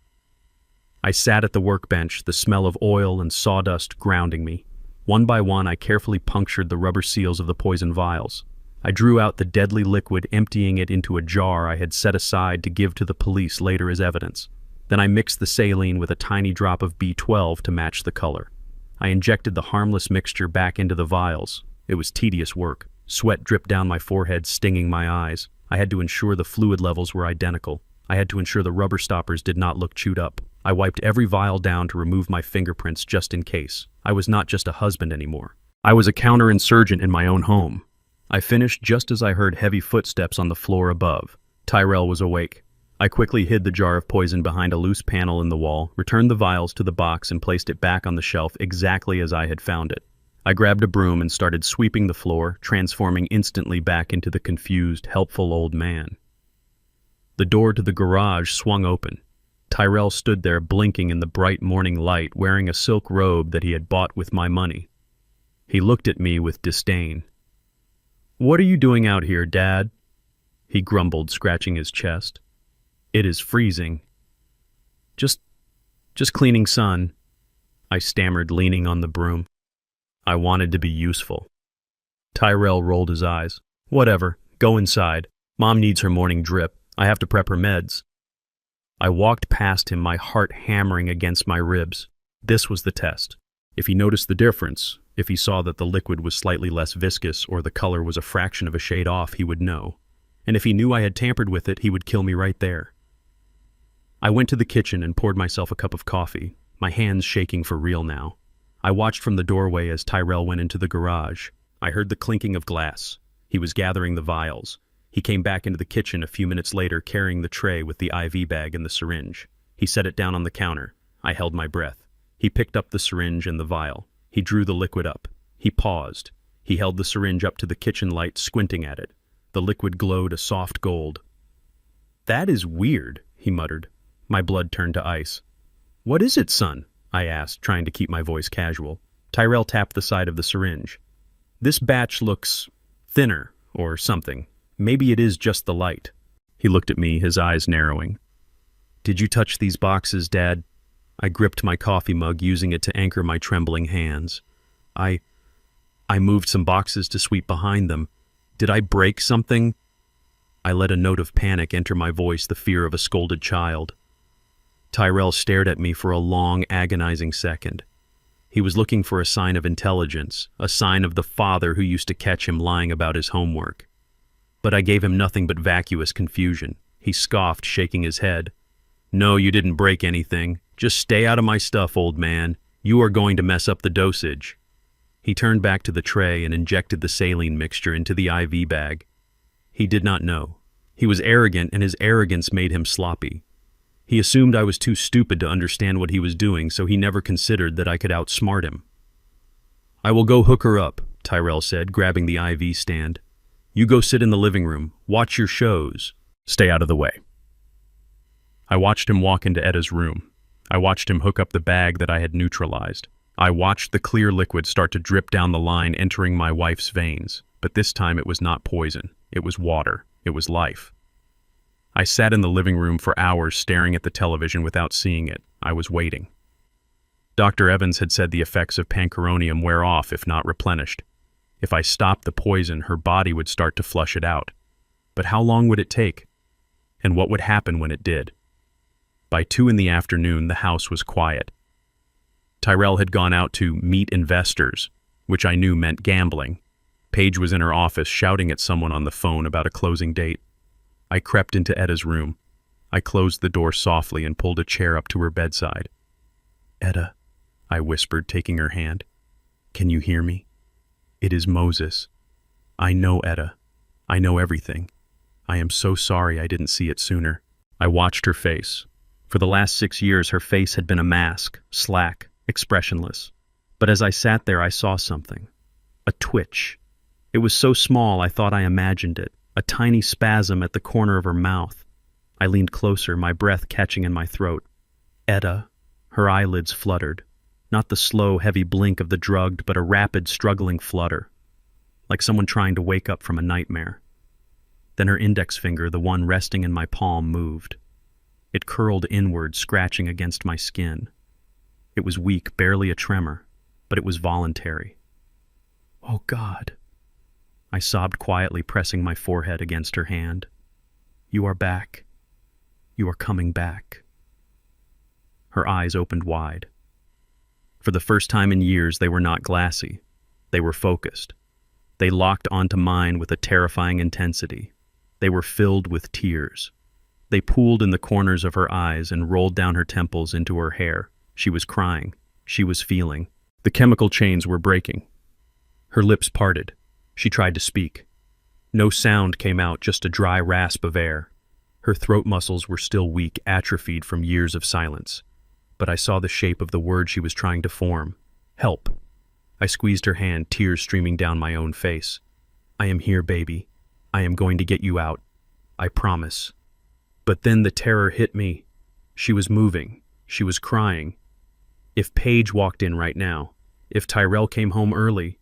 I sat at the workbench, the smell of oil and sawdust grounding me. One by one, I carefully punctured the rubber seals of the poison vials. I drew out the deadly liquid, emptying it into a jar I had set aside to give to the police later as evidence. Then I mixed the saline with a tiny drop of B12 to match the color. I injected the harmless mixture back into the vials. It was tedious work. Sweat dripped down my forehead, stinging my eyes. I had to ensure the fluid levels were identical. I had to ensure the rubber stoppers did not look chewed up. I wiped every vial down to remove my fingerprints just in case. I was not just a husband anymore. I was a counterinsurgent in my own home. I finished just as I heard heavy footsteps on the floor above. Tyrell was awake. I quickly hid the jar of poison behind a loose panel in the wall, returned the vials to the box, and placed it back on the shelf exactly as I had found it. I grabbed a broom and started sweeping the floor, transforming instantly back into the confused, helpful old man. The door to the garage swung open. Tyrell stood there blinking in the bright morning light, wearing a silk robe that he had bought with my money. He looked at me with disdain. "What are you doing out here, Dad?" he grumbled, scratching his chest. "It is freezing." Just cleaning, son," I stammered, leaning on the broom. I wanted to be useful. Tyrell rolled his eyes. "Whatever, go inside. Mom needs her morning drip. I have to prep her meds." I walked past him, my heart hammering against my ribs. This was the test. If he noticed the difference, if he saw that the liquid was slightly less viscous or the color was a fraction of a shade off, he would know. And if he knew I had tampered with it, he would kill me right there. I went to the kitchen and poured myself a cup of coffee, my hands shaking for real now. I watched from the doorway as Tyrell went into the garage. I heard the clinking of glass. He was gathering the vials. He came back into the kitchen a few minutes later, carrying the tray with the IV bag and the syringe. He set it down on the counter. I held my breath. He picked up the syringe and the vial. He drew the liquid up. He paused. He held the syringe up to the kitchen light, squinting at it. The liquid glowed a soft gold. "That is weird," he muttered. My blood turned to ice. "What is it, son?" I asked, trying to keep my voice casual. Tyrell tapped the side of the syringe. "This batch looks thinner, or something. Maybe it is just the light." He looked at me, his eyes narrowing. "Did you touch these boxes, Dad?" I gripped my coffee mug, using it to anchor my trembling hands. I moved some boxes to sweep behind them. Did I break something?" I let a note of panic enter my voice, the fear of a scolded child. Tyrell stared at me for a long, agonizing second. He was looking for a sign of intelligence, a sign of the father who used to catch him lying about his homework. But I gave him nothing but vacuous confusion. He scoffed, shaking his head. "No, you didn't break anything. Just stay out of my stuff, old man. You are going to mess up the dosage." He turned back to the tray and injected the saline mixture into the IV bag. He did not know. He was arrogant, and his arrogance made him sloppy. He assumed I was too stupid to understand what he was doing, so he never considered that I could outsmart him. "I will go hook her up," Tyrell said, grabbing the IV stand. "You go sit in the living room. Watch your shows. Stay out of the way." I watched him walk into Etta's room. I watched him hook up the bag that I had neutralized. I watched the clear liquid start to drip down the line, entering my wife's veins. But this time it was not poison. It was water. It was life. I sat in the living room for hours, staring at the television without seeing it. I was waiting. Dr. Evans had said the effects of pancuronium wear off if not replenished. If I stopped the poison, her body would start to flush it out. But how long would it take? And what would happen when it did? By 2 p.m, the house was quiet. Tyrell had gone out to meet investors, which I knew meant gambling. Paige was in her office shouting at someone on the phone about a closing date. I crept into Etta's room. I closed the door softly and pulled a chair up to her bedside. "Etta," I whispered, taking her hand. "Can you hear me? It is Moses. I know, Etta. I know everything. I am so sorry I didn't see it sooner." I watched her face. For the last 6 years, her face had been a mask, slack, expressionless. But as I sat there, I saw something. A twitch. It was so small I thought I imagined it. A tiny spasm at the corner of her mouth. I leaned closer, my breath catching in my throat. Etta. Her eyelids fluttered. Not the slow, heavy blink of the drugged, but a rapid, struggling flutter. Like someone trying to wake up from a nightmare. Then her index finger, the one resting in my palm, moved. It curled inward, scratching against my skin. It was weak, barely a tremor, but it was voluntary. "Oh, God," I sobbed quietly, pressing my forehead against her hand. "You are back. You are coming back." Her eyes opened wide. For the first time in years, they were not glassy. They were focused. They locked onto mine with a terrifying intensity. They were filled with tears. They pooled in the corners of her eyes and rolled down her temples into her hair. She was crying. She was feeling. The chemical chains were breaking. Her lips parted. She tried to speak. No sound came out, just a dry rasp of air. Her throat muscles were still weak, atrophied from years of silence. But I saw the shape of the word she was trying to form. Help. I squeezed her hand, tears streaming down my own face. "I am here, baby. I am going to get you out. I promise." But then the terror hit me. She was moving. She was crying. If Paige walked in right now, if Tyrell came home early,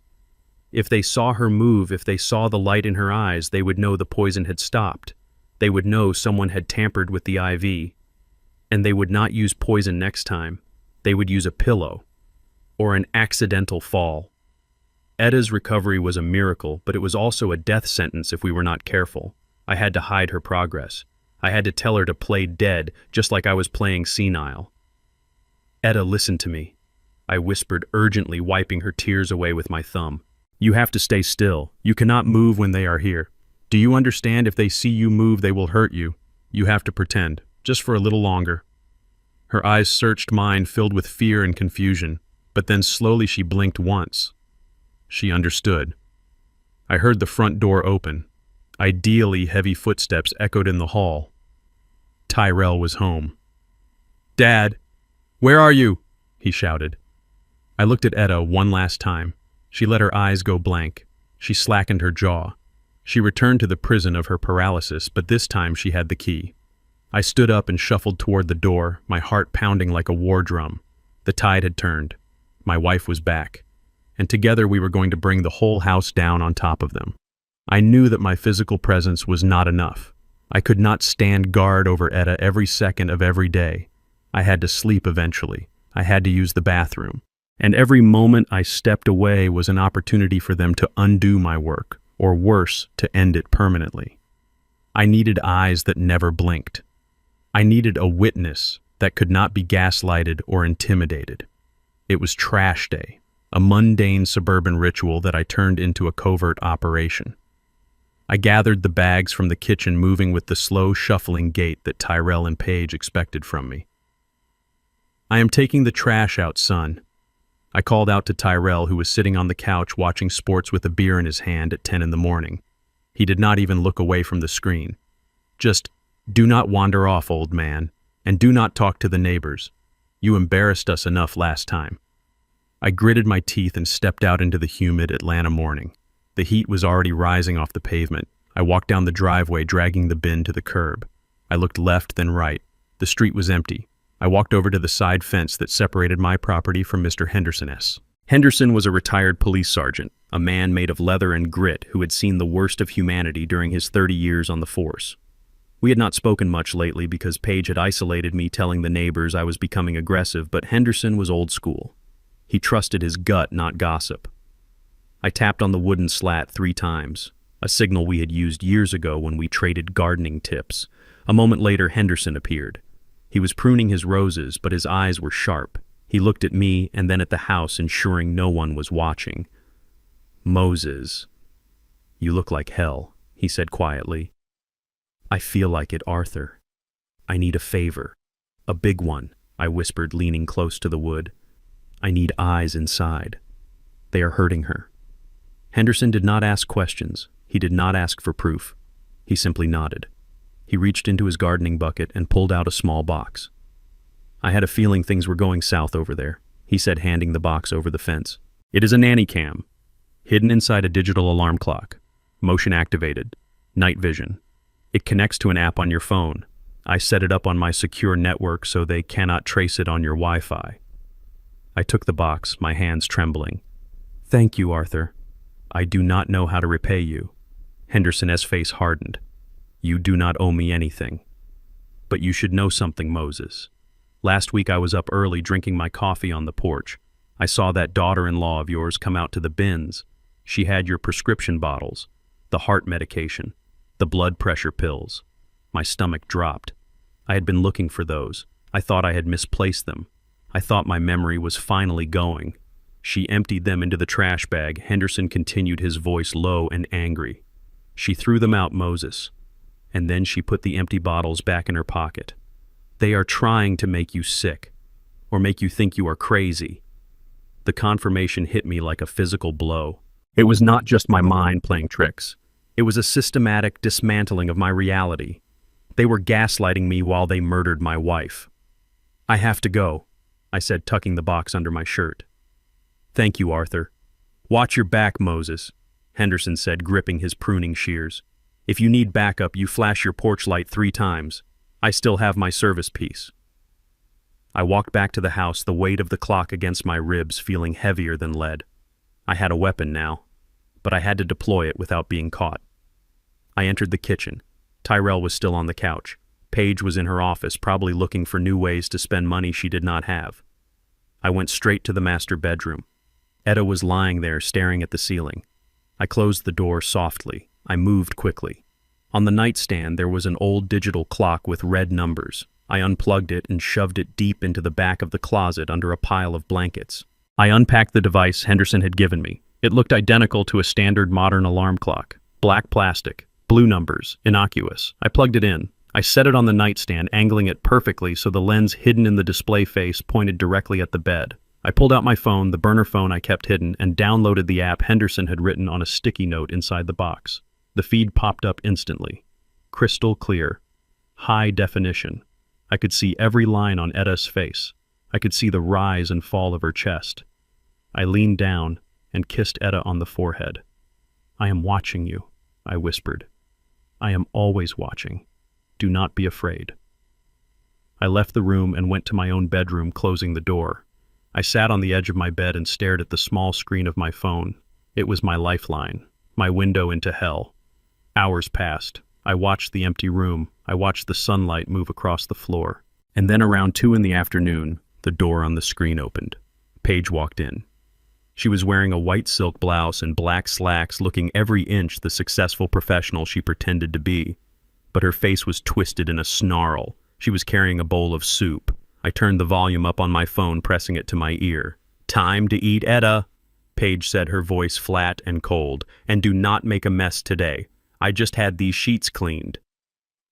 if they saw her move, if they saw the light in her eyes, they would know the poison had stopped. They would know someone had tampered with the IV. And they would not use poison next time. They would use a pillow or an accidental fall. Etta's recovery was a miracle, but it was also a death sentence if we were not careful. I had to hide her progress. I had to tell her to play dead, just like I was playing senile. "Etta, listen to me," I whispered urgently, wiping her tears away with my thumb. "You have to stay still. You cannot move when they are here. Do you understand? If they see you move, they will hurt you. You have to pretend, just for a little longer." Her eyes searched mine, filled with fear and confusion, but then slowly she blinked once. She understood. I heard the front door open. Ideally, heavy footsteps echoed in the hall. Tyrell was home. "Dad, where are you?" he shouted. I looked at Etta one last time. She let her eyes go blank. She slackened her jaw. She returned to the prison of her paralysis, but this time she had the key. I stood up and shuffled toward the door, my heart pounding like a war drum. The tide had turned. My wife was back. And together we were going to bring the whole house down on top of them. I knew that my physical presence was not enough. I could not stand guard over Etta every second of every day. I had to sleep eventually. I had to use the bathroom. And every moment I stepped away was an opportunity for them to undo my work, or worse, to end it permanently. I needed eyes that never blinked. I needed a witness that could not be gaslighted or intimidated. It was trash day, a mundane suburban ritual that I turned into a covert operation. I gathered the bags from the kitchen, moving with the slow, shuffling gait that Tyrell and Paige expected from me. "I am taking the trash out, son." I called out to Tyrell, who was sitting on the couch watching sports with a beer in his hand at 10 in the morning. He did not even look away from the screen. "Just, do not wander off, old man, and do not talk to the neighbors. You embarrassed us enough last time." I gritted my teeth and stepped out into the humid Atlanta morning. The heat was already rising off the pavement. I walked down the driveway, dragging the bin to the curb. I looked left, then right. The street was empty. I walked over to the side fence that separated my property from Mr. Henderson's. Henderson was a retired police sergeant, a man made of leather and grit who had seen the worst of humanity during his 30 years on the force. We had not spoken much lately because Paige had isolated me, telling the neighbors I was becoming aggressive, but Henderson was old school. He trusted his gut, not gossip. I tapped on the wooden slat 3 times, a signal we had used years ago when we traded gardening tips. A moment later, Henderson appeared. He was pruning his roses, but his eyes were sharp. He looked at me and then at the house, ensuring no one was watching. "Moses, you look like hell," he said quietly. "I feel like it, Arthur. I need a favor. A big one," I whispered, leaning close to the wood. "I need eyes inside. They are hurting her." Henderson did not ask questions. He did not ask for proof. He simply nodded. He reached into his gardening bucket and pulled out a small box. "I had a feeling things were going south over there," he said, handing the box over the fence. "It is a nanny cam, hidden inside a digital alarm clock, motion activated, night vision. It connects to an app on your phone. I set it up on my secure network so they cannot trace it on your Wi-Fi." I took the box, my hands trembling. "Thank you, Arthur. I do not know how to repay you." Henderson's face hardened. "You do not owe me anything. But you should know something, Moses. Last week I was up early drinking my coffee on the porch. I saw that daughter-in-law of yours come out to the bins. She had your prescription bottles, the heart medication, the blood pressure pills. My stomach dropped. I had been looking for those. I thought I had misplaced them. I thought my memory was finally going. She emptied them into the trash bag. Henderson continued, his voice low and angry. She threw them out, Moses. And then she put the empty bottles back in her pocket. They are trying to make you sick, or make you think you are crazy. The confirmation hit me like a physical blow. It was not just my mind playing tricks. It was a systematic dismantling of my reality. They were gaslighting me while they murdered my wife. I have to go, I said, tucking the box under my shirt. Thank you, Arthur. Watch your back, Moses, Henderson said, gripping his pruning shears. If you need backup, you flash your porch light 3 times. I still have my service piece. I walked back to the house, the weight of the clock against my ribs feeling heavier than lead. I had a weapon now, but I had to deploy it without being caught. I entered the kitchen. Tyrell was still on the couch. Paige was in her office, probably looking for new ways to spend money she did not have. I went straight to the master bedroom. Etta was lying there, staring at the ceiling. I closed the door softly. I moved quickly. On the nightstand, there was an old digital clock with red numbers. I unplugged it and shoved it deep into the back of the closet under a pile of blankets. I unpacked the device Henderson had given me. It looked identical to a standard modern alarm clock. Black plastic, blue numbers, innocuous. I plugged it in. I set it on the nightstand, angling it perfectly so the lens hidden in the display face pointed directly at the bed. I pulled out my phone, the burner phone I kept hidden, and downloaded the app Henderson had written on a sticky note inside the box. The feed popped up instantly. Crystal clear. High definition. I could see every line on Etta's face. I could see the rise and fall of her chest. I leaned down and kissed Etta on the forehead. I am watching you, I whispered. I am always watching. Do not be afraid. I left the room and went to my own bedroom, closing the door. I sat on the edge of my bed and stared at the small screen of my phone. It was my lifeline, my window into hell. Hours passed. I watched the empty room. I watched the sunlight move across the floor. And then around 2 in the afternoon, the door on the screen opened. Paige walked in. She was wearing a white silk blouse and black slacks, looking every inch the successful professional she pretended to be. But her face was twisted in a snarl. She was carrying a bowl of soup. I turned the volume up on my phone, pressing it to my ear. Time to eat, Etta, Paige said, her voice flat and cold. And do not make a mess today. I just had these sheets cleaned.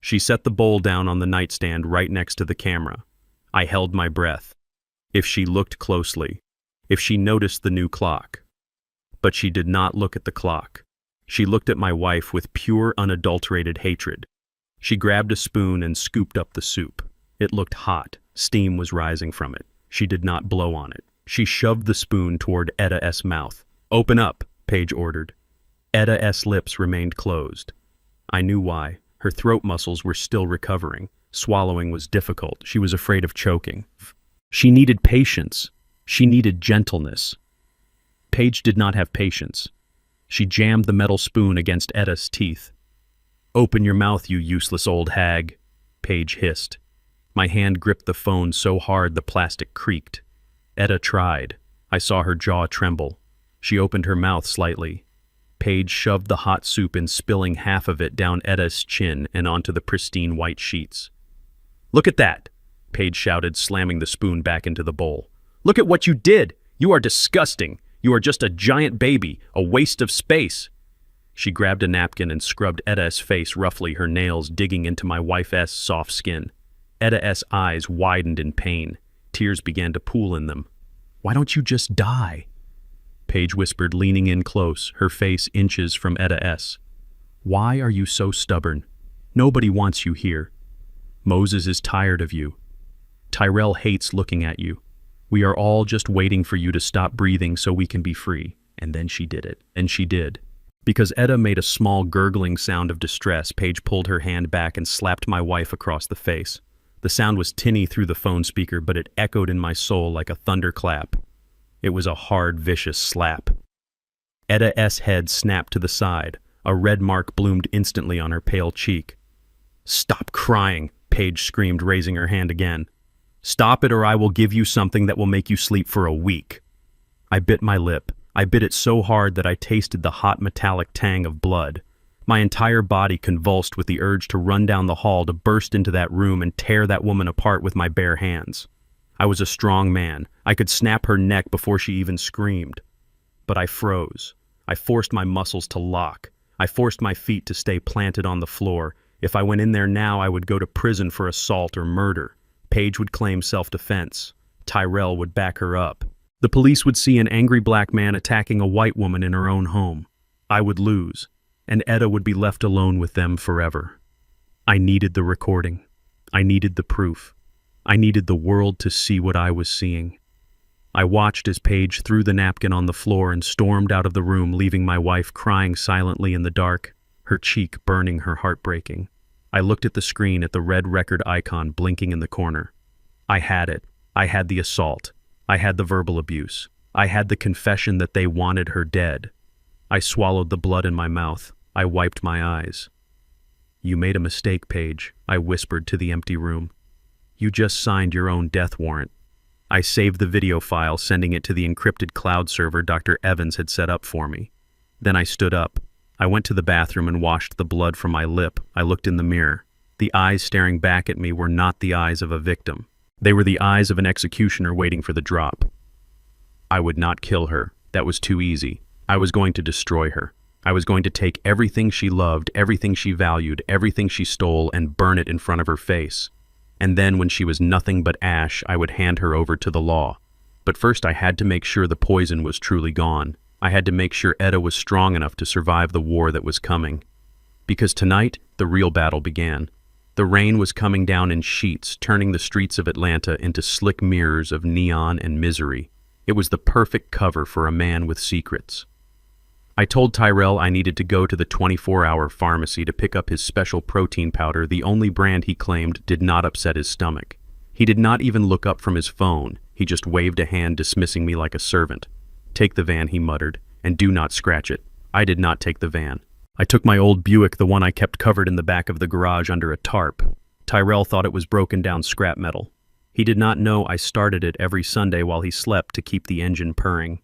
She set the bowl down on the nightstand right next to the camera. I held my breath. If she looked closely, if she noticed the new clock. But she did not look at the clock. She looked at my wife with pure, unadulterated hatred. She grabbed a spoon and scooped up the soup. It looked hot. Steam was rising from it. She did not blow on it. She shoved the spoon toward Etta's mouth. Open up, Paige ordered. Etta's lips remained closed. I knew why. Her throat muscles were still recovering. Swallowing was difficult. She was afraid of choking. She needed patience. She needed gentleness. Paige did not have patience. She jammed the metal spoon against Etta's teeth. Open your mouth, you useless old hag, Paige hissed. My hand gripped the phone so hard the plastic creaked. Etta tried. I saw her jaw tremble. She opened her mouth slightly. Paige shoved the hot soup in, spilling half of it down Etta's chin and onto the pristine white sheets. Look at that, Paige shouted, slamming the spoon back into the bowl. Look at what you did! You are disgusting! You are just a giant baby, a waste of space! She grabbed a napkin and scrubbed Etta's face roughly, her nails digging into my wife's soft skin. Etta's eyes widened in pain. Tears began to pool in them. Why don't you just die? Paige whispered, leaning in close, her face inches from Etta's. Why are you so stubborn? Nobody wants you here. Moses is tired of you. Tyrell hates looking at you. We are all just waiting for you to stop breathing so we can be free. And then she did it. And she did. Because Etta made a small gurgling sound of distress, Paige pulled her hand back and slapped my wife across the face. The sound was tinny through the phone speaker, but it echoed in my soul like a thunderclap. It was a hard, vicious slap. Etta's head snapped to the side. A red mark bloomed instantly on her pale cheek. Stop crying, Paige screamed, raising her hand again. "Stop it or I will give you something that will make you sleep for a week." I bit my lip. I bit it so hard that I tasted the hot metallic tang of blood. My entire body convulsed with the urge to run down the hall, to burst into that room and tear that woman apart with my bare hands. I was a strong man. I could snap her neck before she even screamed. But I froze. I forced my muscles to lock. I forced my feet to stay planted on the floor. If I went in there now, I would go to prison for assault or murder. Paige would claim self-defense. Tyrell would back her up. The police would see an angry black man attacking a white woman in her own home. I would lose, and Etta would be left alone with them forever. I needed the recording. I needed the proof. I needed the world to see what I was seeing. I watched as Paige threw the napkin on the floor and stormed out of the room, leaving my wife crying silently in the dark, her cheek burning, her heart breaking. I looked at the screen, at the red record icon blinking in the corner. I had it. I had the assault. I had the verbal abuse. I had the confession that they wanted her dead. I swallowed the blood in my mouth. I wiped my eyes. "You made a mistake, Paige," I whispered to the empty room. "You just signed your own death warrant." I saved the video file, sending it to the encrypted cloud server Dr. Evans had set up for me. Then I stood up. I went to the bathroom and washed the blood from my lip. I looked in the mirror. The eyes staring back at me were not the eyes of a victim. They were the eyes of an executioner waiting for the drop. I would not kill her. That was too easy. I was going to destroy her. I was going to take everything she loved, everything she valued, everything she stole, and burn it in front of her face. And then, when she was nothing but ash, I would hand her over to the law. But first I had to make sure the poison was truly gone. I had to make sure Etta was strong enough to survive the war that was coming. Because tonight, the real battle began. The rain was coming down in sheets, turning the streets of Atlanta into slick mirrors of neon and misery. It was the perfect cover for a man with secrets. I told Tyrell I needed to go to the 24-hour pharmacy to pick up his special protein powder, the only brand he claimed did not upset his stomach. He did not even look up from his phone. He just waved a hand, dismissing me like a servant. "Take the van," he muttered, "and do not scratch it." I did not take the van. I took my old Buick, the one I kept covered in the back of the garage under a tarp. Tyrell thought it was broken down scrap metal. He did not know I started it every Sunday while he slept to keep the engine purring.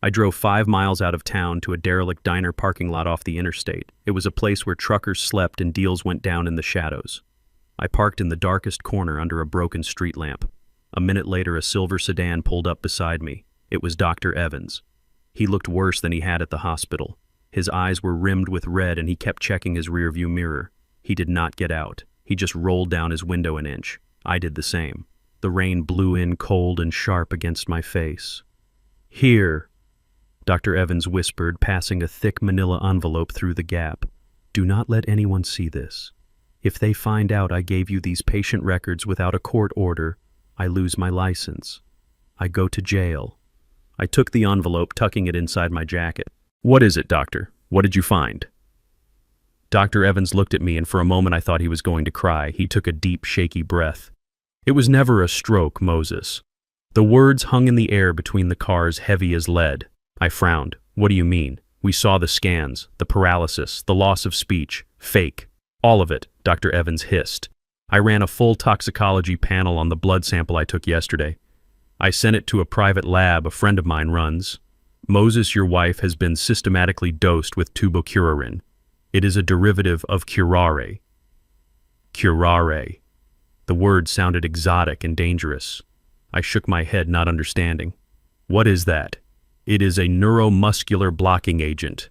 I drove 5 miles out of town to a derelict diner parking lot off the interstate. It was a place where truckers slept and deals went down in the shadows. I parked in the darkest corner under a broken street lamp. A minute later, a silver sedan pulled up beside me. It was Dr. Evans. He looked worse than he had at the hospital. His eyes were rimmed with red and he kept checking his rearview mirror. He did not get out. He just rolled down his window an inch. I did the same. The rain blew in cold and sharp against my face. "Here," Dr. Evans whispered, passing a thick manila envelope through the gap. "Do not let anyone see this. If they find out I gave you these patient records without a court order, I lose my license. I go to jail." I took the envelope, tucking it inside my jacket. "What is it, doctor? What did you find?" Dr. Evans looked at me, and for a moment I thought he was going to cry. He took a deep, shaky breath. "It was never a stroke, Moses." The words hung in the air between the cars, heavy as lead. I frowned. "What do you mean?" "We saw the scans, the paralysis, the loss of speech. Fake. All of it," Dr. Evans hissed. "I ran a full toxicology panel on the blood sample I took yesterday. I sent it to a private lab a friend of mine runs. Moses, your wife, has been systematically dosed with tubocurarin. It is a derivative of curare." Curare. The word sounded exotic and dangerous. I shook my head, not understanding. "What is that?" "It is a neuromuscular blocking agent."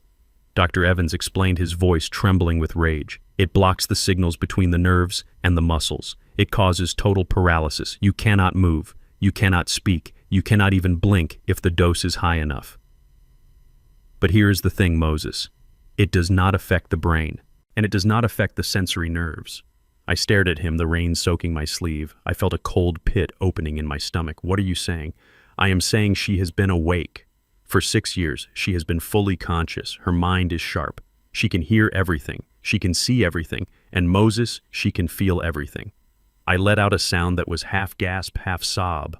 Dr. Evans explained, his voice trembling with rage. "It blocks the signals between the nerves and the muscles. It causes total paralysis. You cannot move. You cannot speak. You cannot even blink if the dose is high enough. But here is the thing, Moses. It does not affect the brain, and it does not affect the sensory nerves." I stared at him, the rain soaking my sleeve. I felt a cold pit opening in my stomach. "What are you saying?" "I am saying she has been awake. For 6 years, she has been fully conscious. Her mind is sharp. She can hear everything. She can see everything. And Moses, she can feel everything." I let out a sound that was half gasp, half sob.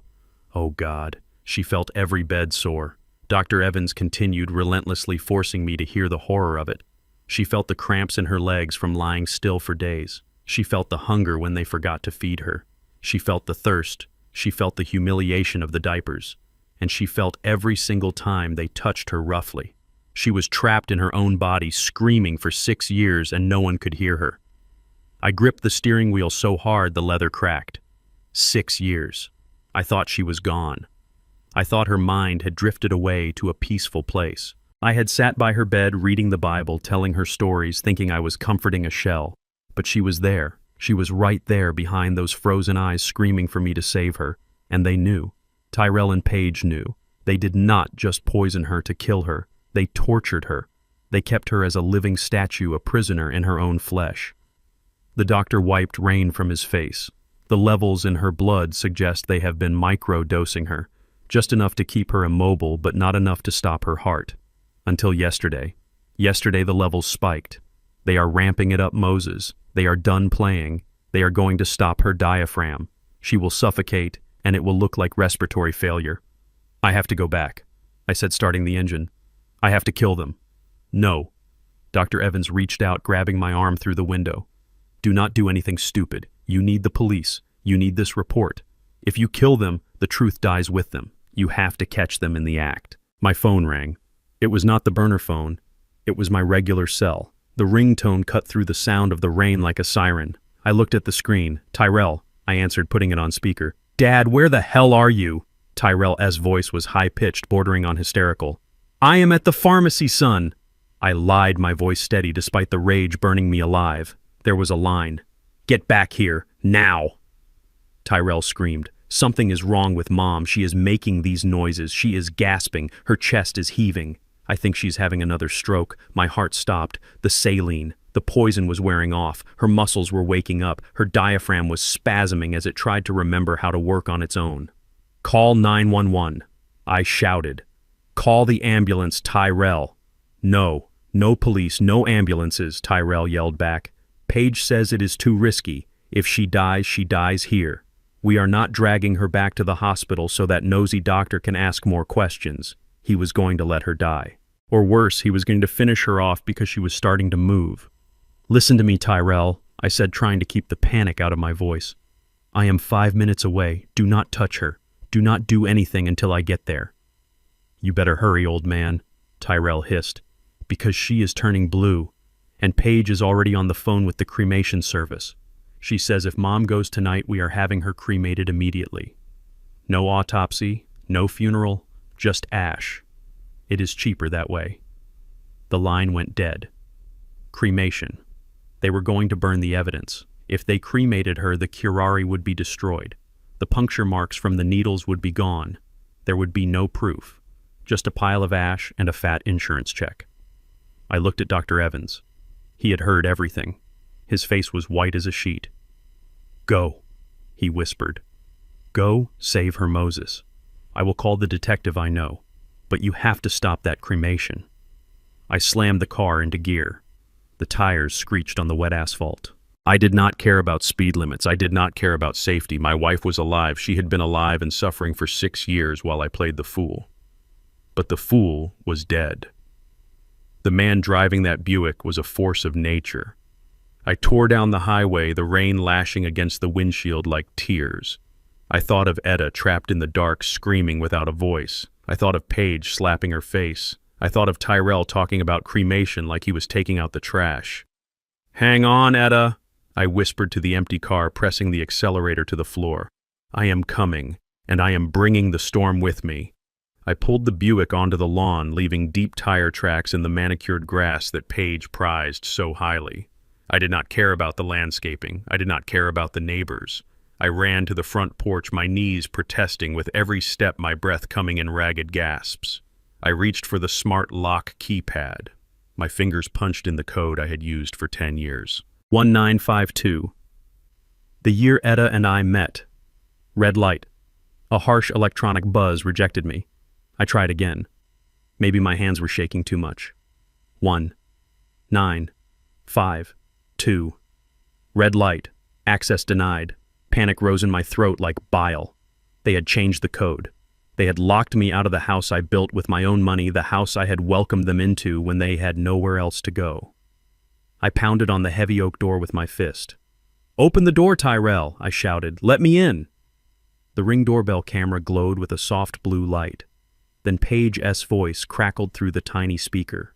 Oh God, she felt every bed sore. Dr. Evans continued, relentlessly forcing me to hear the horror of it. She felt the cramps in her legs from lying still for days. She felt the hunger when they forgot to feed her. She felt the thirst. She felt the humiliation of the diapers. And she felt every single time they touched her roughly. She was trapped in her own body, screaming for 6 years, and no one could hear her. I gripped the steering wheel so hard the leather cracked. 6 years. I thought she was gone. I thought her mind had drifted away to a peaceful place. I had sat by her bed reading the Bible, telling her stories, thinking I was comforting a shell. But she was there. She was right there behind those frozen eyes, screaming for me to save her. And they knew. Tyrell and Paige knew. They did not just poison her to kill her. They tortured her. They kept her as a living statue, a prisoner in her own flesh. The doctor wiped rain from his face. The levels in her blood suggest they have been micro-dosing her, just enough to keep her immobile but not enough to stop her heart. Until yesterday. Yesterday the levels spiked. They are ramping it up, Moses. They are done playing. They are going to stop her diaphragm. She will suffocate, and it will look like respiratory failure. I have to go back, I said, starting the engine. I have to kill them. No. Dr. Evans reached out, grabbing my arm through the window. Do not do anything stupid. You need the police. You need this report. If you kill them, the truth dies with them. You have to catch them in the act. My phone rang. It was not the burner phone. It was my regular cell. The ringtone cut through the sound of the rain like a siren. I looked at the screen. Tyrell, I answered, putting it on speaker. Dad, where the hell are you? Tyrell's voice was high-pitched, bordering on hysterical. I am at the pharmacy, son. I lied, my voice steady despite the rage burning me alive. There was a line. Get back here, now. Tyrell screamed. Something is wrong with Mom. She is making these noises. She is gasping. Her chest is heaving. I think she's having another stroke. My heart stopped. The saline. The poison was wearing off. Her muscles were waking up. Her diaphragm was spasming as it tried to remember how to work on its own. Call 911. I shouted. Call the ambulance, Tyrell. No. No police, no ambulances, Tyrell yelled back. Paige says it is too risky. If she dies here. We are not dragging her back to the hospital so that nosy doctor can ask more questions. He was going to let her die. Or worse, he was going to finish her off because she was starting to move. Listen to me, Tyrell, I said, trying to keep the panic out of my voice. I am 5 minutes away. Do not touch her. Do not do anything until I get there. You better hurry, old man, Tyrell hissed, because she is turning blue, and Paige is already on the phone with the cremation service. She says if Mom goes tonight, we are having her cremated immediately. No autopsy, no funeral, just ash. It is cheaper that way. The line went dead. Cremation. They were going to burn the evidence. If they cremated her, the curare would be destroyed. The puncture marks from the needles would be gone. There would be no proof. Just a pile of ash and a fat insurance check. I looked at Dr. Evans. He had heard everything. His face was white as a sheet. Go, he whispered. Go save her, Moses. I will call the detective I know, but you have to stop that cremation. I slammed the car into gear. The tires screeched on the wet asphalt. I did not care about speed limits. I did not care about safety. My wife was alive. She had been alive and suffering for 6 years while I played the fool. But the fool was dead. The man driving that Buick was a force of nature. I tore down the highway, the rain lashing against the windshield like tears. I thought of Etta trapped in the dark, screaming without a voice. I thought of Paige slapping her face. I thought of Tyrell talking about cremation like he was taking out the trash. Hang on, Etta, I whispered to the empty car, pressing the accelerator to the floor. I am coming, and I am bringing the storm with me. I pulled the Buick onto the lawn, leaving deep tire tracks in the manicured grass that Paige prized so highly. I did not care about the landscaping. I did not care about the neighbors. I ran to the front porch, my knees protesting with every step, my breath coming in ragged gasps. I reached for the smart lock keypad. My fingers punched in the code I had used for 10 years. 1952. The year Etta and I met. Red light. A harsh electronic buzz rejected me. I tried again. Maybe my hands were shaking too much. 1, 9, 5, 2. Red light. Access denied. Panic rose in my throat like bile. They had changed the code. They had locked me out of the house I built with my own money, the house I had welcomed them into when they had nowhere else to go. I pounded on the heavy oak door with my fist. "Open the door, Tyrell," I shouted. "Let me in." The Ring doorbell camera glowed with a soft blue light. Then Paige's voice crackled through the tiny speaker.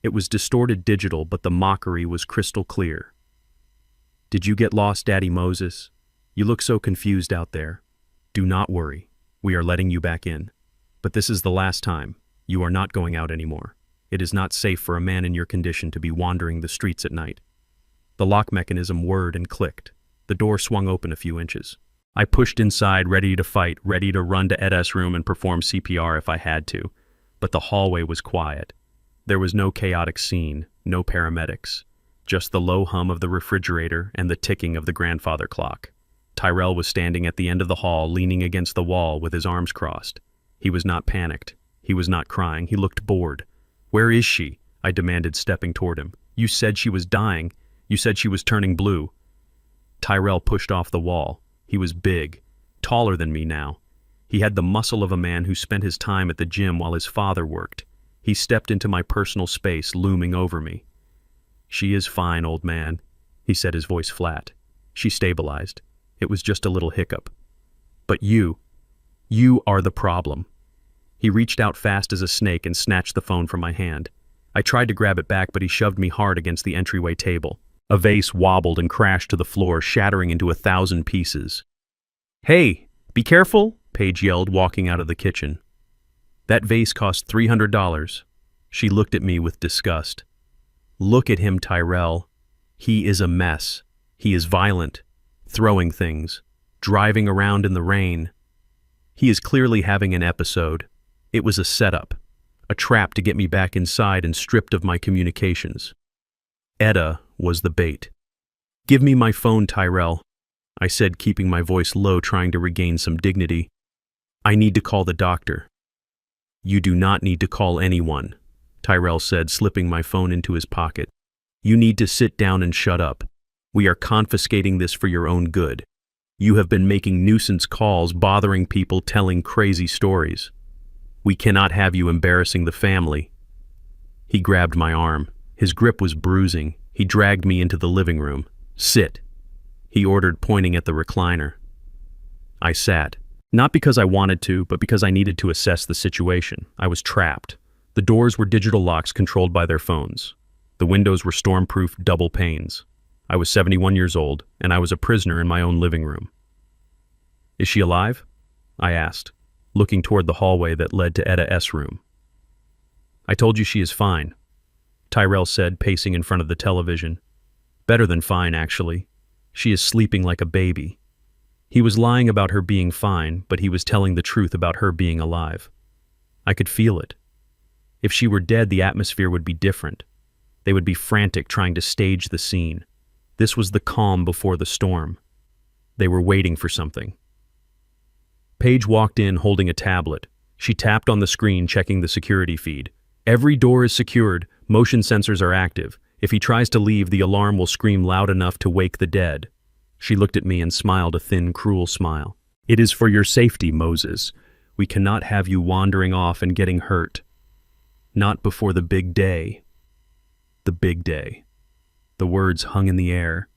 It was distorted digital, but the mockery was crystal clear. "Did you get lost, Daddy Moses? You look so confused out there. Do not worry. We are letting you back in. But this is the last time. You are not going out anymore. It is not safe for a man in your condition to be wandering the streets at night." The lock mechanism whirred and clicked. The door swung open a few inches. I pushed inside, ready to fight, ready to run to Ed's room and perform CPR if I had to. But the hallway was quiet. There was no chaotic scene, no paramedics. Just the low hum of the refrigerator and the ticking of the grandfather clock. Tyrell was standing at the end of the hall, leaning against the wall with his arms crossed. He was not panicked. He was not crying. He looked bored. "Where is she?" I demanded, stepping toward him. "You said she was dying. You said she was turning blue." Tyrell pushed off the wall. He was big, taller than me now. He had the muscle of a man who spent his time at the gym while his father worked. He stepped into my personal space, looming over me. "She is fine, old man," he said, his voice flat. "She stabilized. It was just a little hiccup. But you are the problem." He reached out fast as a snake and snatched the phone from my hand. I tried to grab it back, but he shoved me hard against the entryway table. A vase wobbled and crashed to the floor, shattering into 1,000 pieces. "Hey, be careful," Paige yelled, walking out of the kitchen. "That vase cost $300. She looked at me with disgust. "Look at him, Tyrell. He is a mess. He is violent, throwing things, driving around in the rain. He is clearly having an episode. It was a setup, a trap to get me back inside and stripped of my communications. Etta was the bait." "Give me my phone, Tyrell," I said, keeping my voice low, trying to regain some dignity. "I need to call the doctor." "You do not need to call anyone," Tyrell said, slipping my phone into his pocket. "You need to sit down and shut up. We are confiscating this for your own good. You have been making nuisance calls, bothering people, telling crazy stories. We cannot have you embarrassing the family." He grabbed my arm. His grip was bruising. He dragged me into the living room. "Sit," he ordered, pointing at the recliner. I sat, not because I wanted to, but because I needed to assess the situation. I was trapped. The doors were digital locks controlled by their phones. The windows were storm-proof double panes. I was 71 years old, and I was a prisoner in my own living room. "Is she alive?" I asked, looking toward the hallway that led to Etta's room. "I told you she is fine," Tyrell said, pacing in front of the television. "Better than fine, actually. She is sleeping like a baby." He was lying about her being fine, but he was telling the truth about her being alive. I could feel it. If she were dead, the atmosphere would be different. They would be frantic, trying to stage the scene. This was the calm before the storm. They were waiting for something. Paige walked in holding a tablet. She tapped on the screen, checking the security feed. "Every door is secured. Motion sensors are active. If he tries to leave, the alarm will scream loud enough to wake the dead." She looked at me and smiled a thin, cruel smile. "It is for your safety, Moses. We cannot have you wandering off and getting hurt. Not before the big day." The big day. The words hung in the air.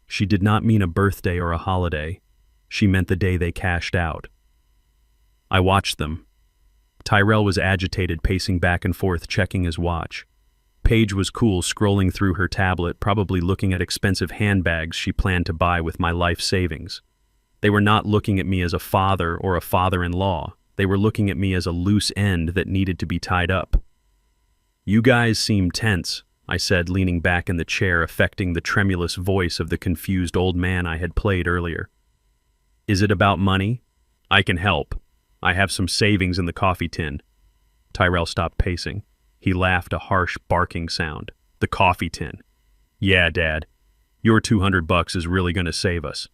She did not mean a birthday or a holiday. She meant the day they cashed out. I watched them. Tyrell was agitated, pacing back and forth, checking his watch. Paige was cool, scrolling through her tablet, probably looking at expensive handbags she planned to buy with my life savings. They were not looking at me as a father or a father-in-law. They were looking at me as a loose end that needed to be tied up. "You guys seem tense," I said, leaning back in the chair, affecting the tremulous voice of the confused old man I had played earlier. "Is it about money? I can help. I have some savings in the coffee tin." Tyrell stopped pacing. He laughed, a harsh, barking sound. "The coffee tin. Yeah, Dad. Your $200 is really going to save us.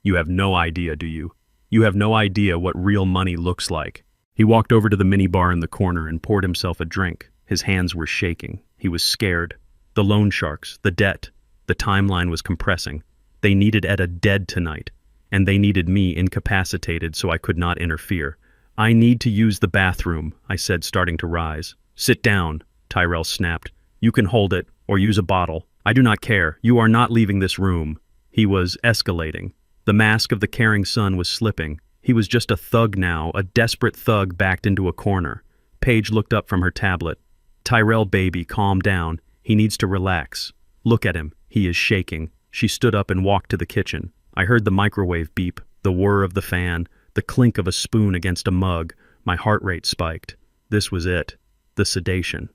You have no idea, do you? You have no idea what real money looks like." He walked over to the minibar in the corner and poured himself a drink. His hands were shaking. He was scared. The loan sharks, the debt, the timeline was compressing. They needed Etta dead tonight, and they needed me incapacitated so I could not interfere. "I need to use the bathroom," I said, starting to rise. "Sit down," Tyrell snapped. "You can hold it, or use a bottle. I do not care. You are not leaving this room." He was escalating. The mask of the caring son was slipping. He was just a thug now, a desperate thug backed into a corner. Paige looked up from her tablet. Tyrell, baby, calm down. He needs to relax. Look at him. He is shaking. She stood up and walked to the kitchen. I heard the microwave beep, the whir of the fan, the clink of a spoon against a mug. My heart rate spiked. This was it. The sedation.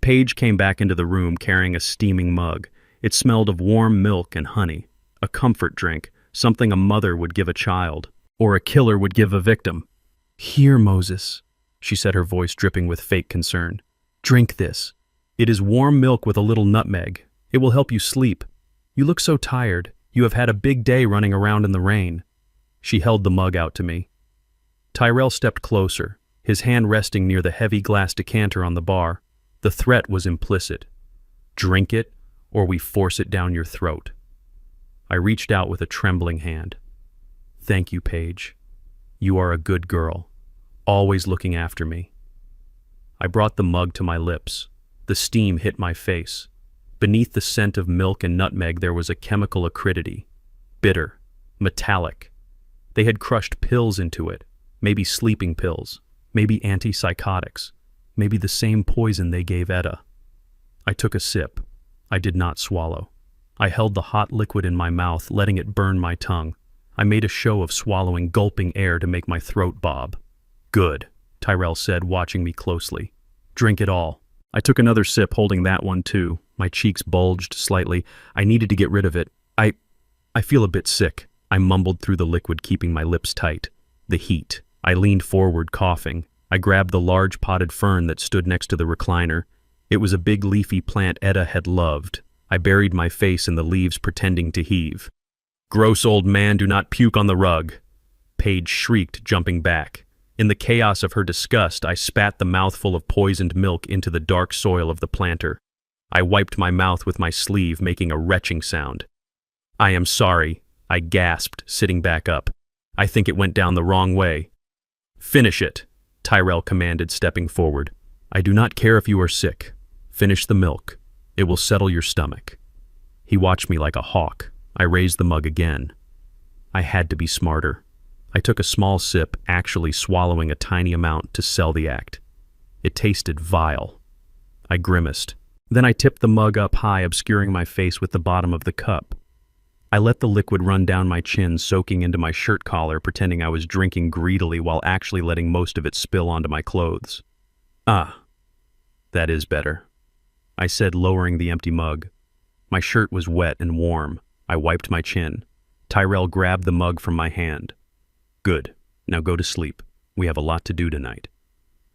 Paige came back into the room carrying a steaming mug. It smelled of warm milk and honey. A comfort drink, something a mother would give a child, or a killer would give a victim. "Here, Moses," she said, her voice dripping with fake concern. "Drink this. It is warm milk with a little nutmeg. It will help you sleep. You look so tired. You have had a big day running around in the rain." She held the mug out to me. Tyrell stepped closer, his hand resting near the heavy glass decanter on the bar. The threat was implicit. Drink it, or we force it down your throat. I reached out with a trembling hand. "Thank you, Paige. You are a good girl, always looking after me." I brought the mug to my lips. The steam hit my face. Beneath the scent of milk and nutmeg there was a chemical acridity. Bitter, metallic. They had crushed pills into it, maybe sleeping pills, maybe antipsychotics, maybe the same poison they gave Etta. I took a sip. I did not swallow. I held the hot liquid in my mouth, letting it burn my tongue. I made a show of swallowing, gulping air to make my throat bob. "Good," Tyrell said, watching me closely. "Drink it all." I took another sip, holding that one too. My cheeks bulged slightly. I needed to get rid of it. I feel a bit sick. I mumbled through the liquid, keeping my lips tight. The heat. I leaned forward, coughing. I grabbed the large potted fern that stood next to the recliner. It was a big leafy plant Etta had loved. I buried my face in the leaves, pretending to heave. "Gross old man, do not puke on the rug," Paige shrieked, jumping back. In the chaos of her disgust, I spat the mouthful of poisoned milk into the dark soil of the planter. I wiped my mouth with my sleeve, making a retching sound. "I am sorry," I gasped, sitting back up. "I think it went down the wrong way." "Finish it," Tyrell commanded, stepping forward. "I do not care if you are sick. Finish the milk. It will settle your stomach." He watched me like a hawk. I raised the mug again. I had to be smarter. I took a small sip, actually swallowing a tiny amount to sell the act. It tasted vile. I grimaced. Then I tipped the mug up high, obscuring my face with the bottom of the cup. I let the liquid run down my chin, soaking into my shirt collar, pretending I was drinking greedily while actually letting most of it spill onto my clothes. "Ah, that is better," I said, lowering the empty mug. My shirt was wet and warm. I wiped my chin. Tyrell grabbed the mug from my hand. "Good. Now go to sleep. We have a lot to do tonight."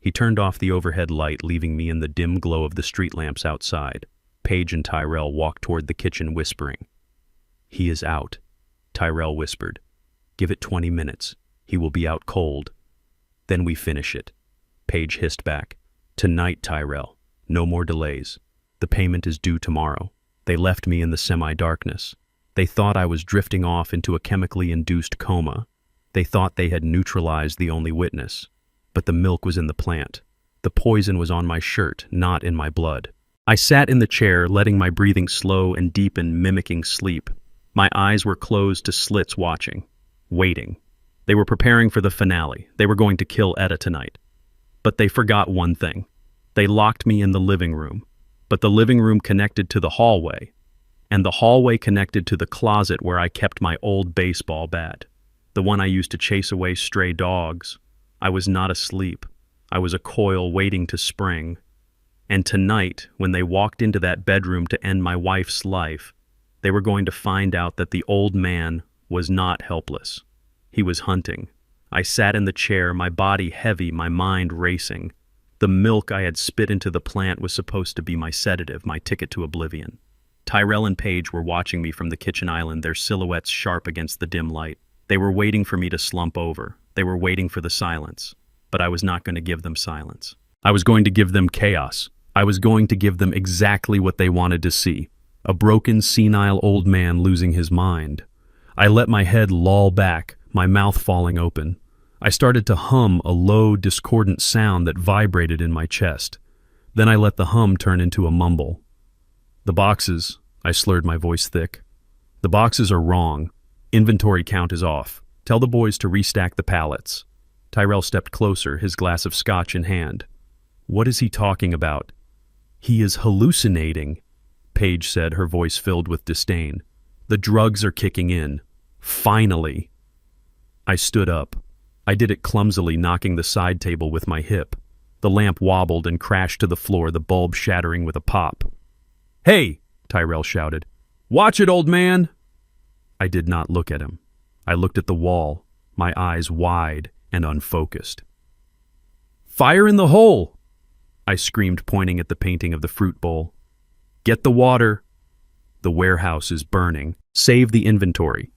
He turned off the overhead light, leaving me in the dim glow of the street lamps outside. Paige and Tyrell walked toward the kitchen, whispering. "He is out," Tyrell whispered. "Give it 20 minutes. He will be out cold. Then we finish it." Paige hissed back. "Tonight, Tyrell. No more delays. The payment is due tomorrow." They left me in the semi-darkness. They thought I was drifting off into a chemically induced coma. They thought they had neutralized the only witness. But the milk was in the plant. The poison was on my shirt, not in my blood. I sat in the chair, letting my breathing slow and deepen, mimicking sleep. My eyes were closed to slits, watching, waiting. They were preparing for the finale. They were going to kill Etta tonight. But they forgot one thing. They locked me in the living room. But the living room connected to the hallway. And the hallway connected to the closet where I kept my old baseball bat. The one I used to chase away stray dogs. I was not asleep. I was a coil waiting to spring. And tonight, when they walked into that bedroom to end my wife's life, they were going to find out that the old man was not helpless. He was hunting. I sat in the chair, my body heavy, my mind racing. The milk I had spit into the plant was supposed to be my sedative, my ticket to oblivion. Tyrell and Paige were watching me from the kitchen island, their silhouettes sharp against the dim light. They were waiting for me to slump over. They were waiting for the silence. But I was not going to give them silence. I was going to give them chaos. I was going to give them exactly what they wanted to see. A broken, senile old man losing his mind. I let my head loll back, my mouth falling open. I started to hum a low, discordant sound that vibrated in my chest. Then I let the hum turn into a mumble. "The boxes," I slurred, my voice thick. The boxes are wrong. Inventory count is off. Tell the boys to restack the pallets. Tyrell stepped closer, his glass of scotch in hand. What is he talking about? He is hallucinating, Paige said, her voice filled with disdain. The drugs are kicking in. Finally. I stood up. I did it clumsily, knocking the side table with my hip. The lamp wobbled and crashed to the floor, the bulb shattering with a pop. Hey, Tyrell shouted. Watch it, old man! I did not look at him. I looked at the wall, my eyes wide and unfocused. Fire in the hole! I screamed, pointing at the painting of the fruit bowl. Get the water! The warehouse is burning. Save the inventory.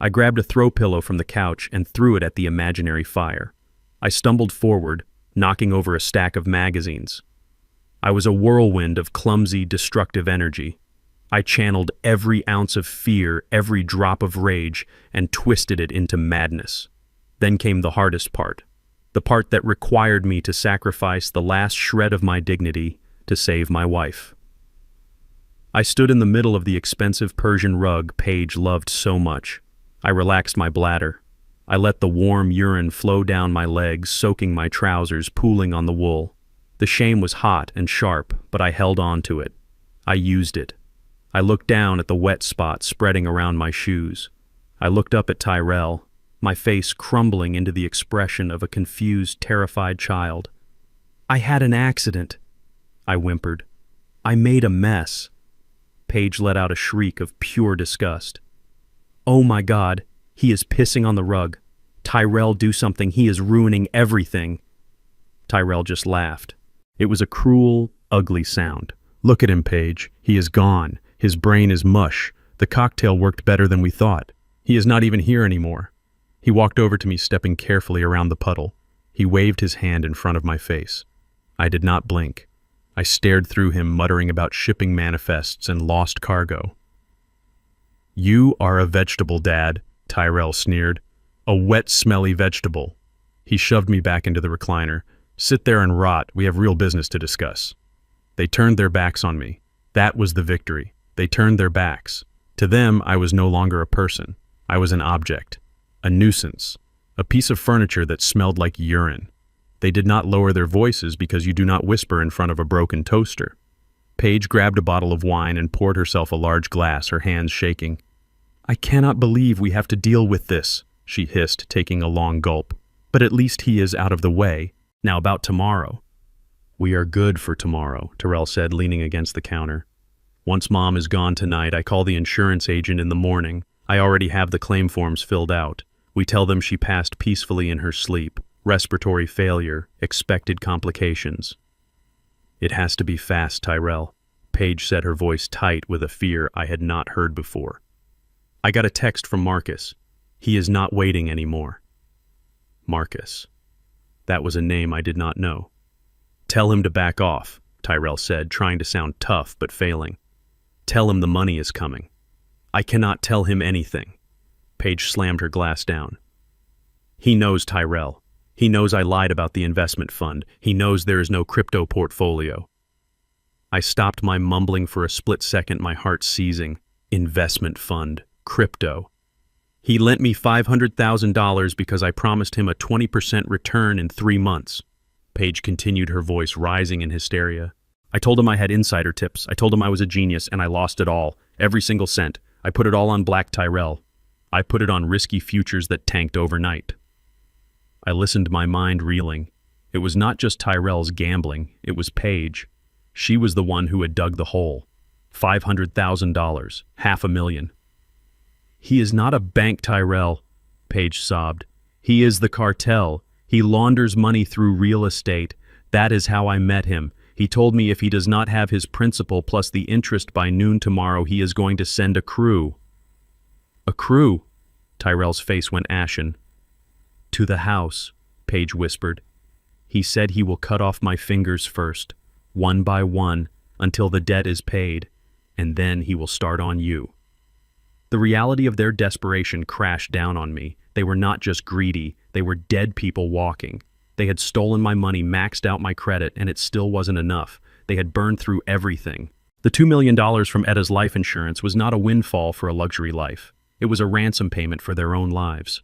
I grabbed a throw pillow from the couch and threw it at the imaginary fire. I stumbled forward, knocking over a stack of magazines. I was a whirlwind of clumsy, destructive energy. I channeled every ounce of fear, every drop of rage, and twisted it into madness. Then came the hardest part, the part that required me to sacrifice the last shred of my dignity to save my wife. I stood in the middle of the expensive Persian rug Paige loved so much. I relaxed my bladder. I let the warm urine flow down my legs, soaking my trousers, pooling on the wool. The shame was hot and sharp, but I held on to it. I used it. I looked down at the wet spot spreading around my shoes. I looked up at Tyrell, my face crumbling into the expression of a confused, terrified child. I had an accident, I whimpered. I made a mess. Paige let out a shriek of pure disgust. Oh my God, he is pissing on the rug. Tyrell, do something, he is ruining everything. Tyrell just laughed. It was a cruel, ugly sound. Look at him, Paige. He is gone. His brain is mush. The cocktail worked better than we thought. He is not even here anymore. He walked over to me, stepping carefully around the puddle. He waved his hand in front of my face. I did not blink. I stared through him, muttering about shipping manifests and lost cargo. You are a vegetable, Dad, Tyrell sneered. A wet, smelly vegetable. He shoved me back into the recliner. Sit there and rot. We have real business to discuss. They turned their backs on me. That was the victory. They turned their backs. To them, I was no longer a person. I was an object. A nuisance. A piece of furniture that smelled like urine. They did not lower their voices because you do not whisper in front of a broken toaster. Paige grabbed a bottle of wine and poured herself a large glass, her hands shaking. I cannot believe we have to deal with this, she hissed, taking a long gulp. But at least he is out of the way. Now about tomorrow. We are good for tomorrow, Tyrell said, leaning against the counter. Once Mom is gone tonight, I call the insurance agent in the morning. I already have the claim forms filled out. We tell them she passed peacefully in her sleep. Respiratory failure, expected complications. It has to be fast, Tyrell. Paige said, her voice tight with a fear I had not heard before. I got a text from Marcus. He is not waiting anymore. Marcus. That was a name I did not know. Tell him to back off, Tyrell said, trying to sound tough but failing. Tell him the money is coming. I cannot tell him anything. Paige slammed her glass down. He knows, Tyrell. He knows I lied about the investment fund. He knows there is no crypto portfolio. I stopped my mumbling for a split second, my heart seizing. Investment fund. Crypto. He lent me $500,000 because I promised him a 20% return in 3 months. Paige continued, her voice rising in hysteria. I told him I had insider tips. I told him I was a genius, and I lost it all. Every single cent. I put it all on Black Tyrell. I put it on risky futures that tanked overnight. I listened, my mind reeling. It was not just Tyrell's gambling. It was Paige. She was the one who had dug the hole. $500,000. $500,000. He is not a bank, Tyrell, Paige sobbed. He is the cartel. He launders money through real estate. That is how I met him. He told me if he does not have his principal plus the interest by noon tomorrow, he is going to send a crew. A crew? Tyrell's face went ashen. To the house, Paige whispered. He said he will cut off my fingers first, one by one, until the debt is paid, and then he will start on you. The reality of their desperation crashed down on me. They were not just greedy, they were dead people walking. They had stolen my money, maxed out my credit, and it still wasn't enough. They had burned through everything. The $2 million from Eda's life insurance was not a windfall for a luxury life. It was a ransom payment for their own lives.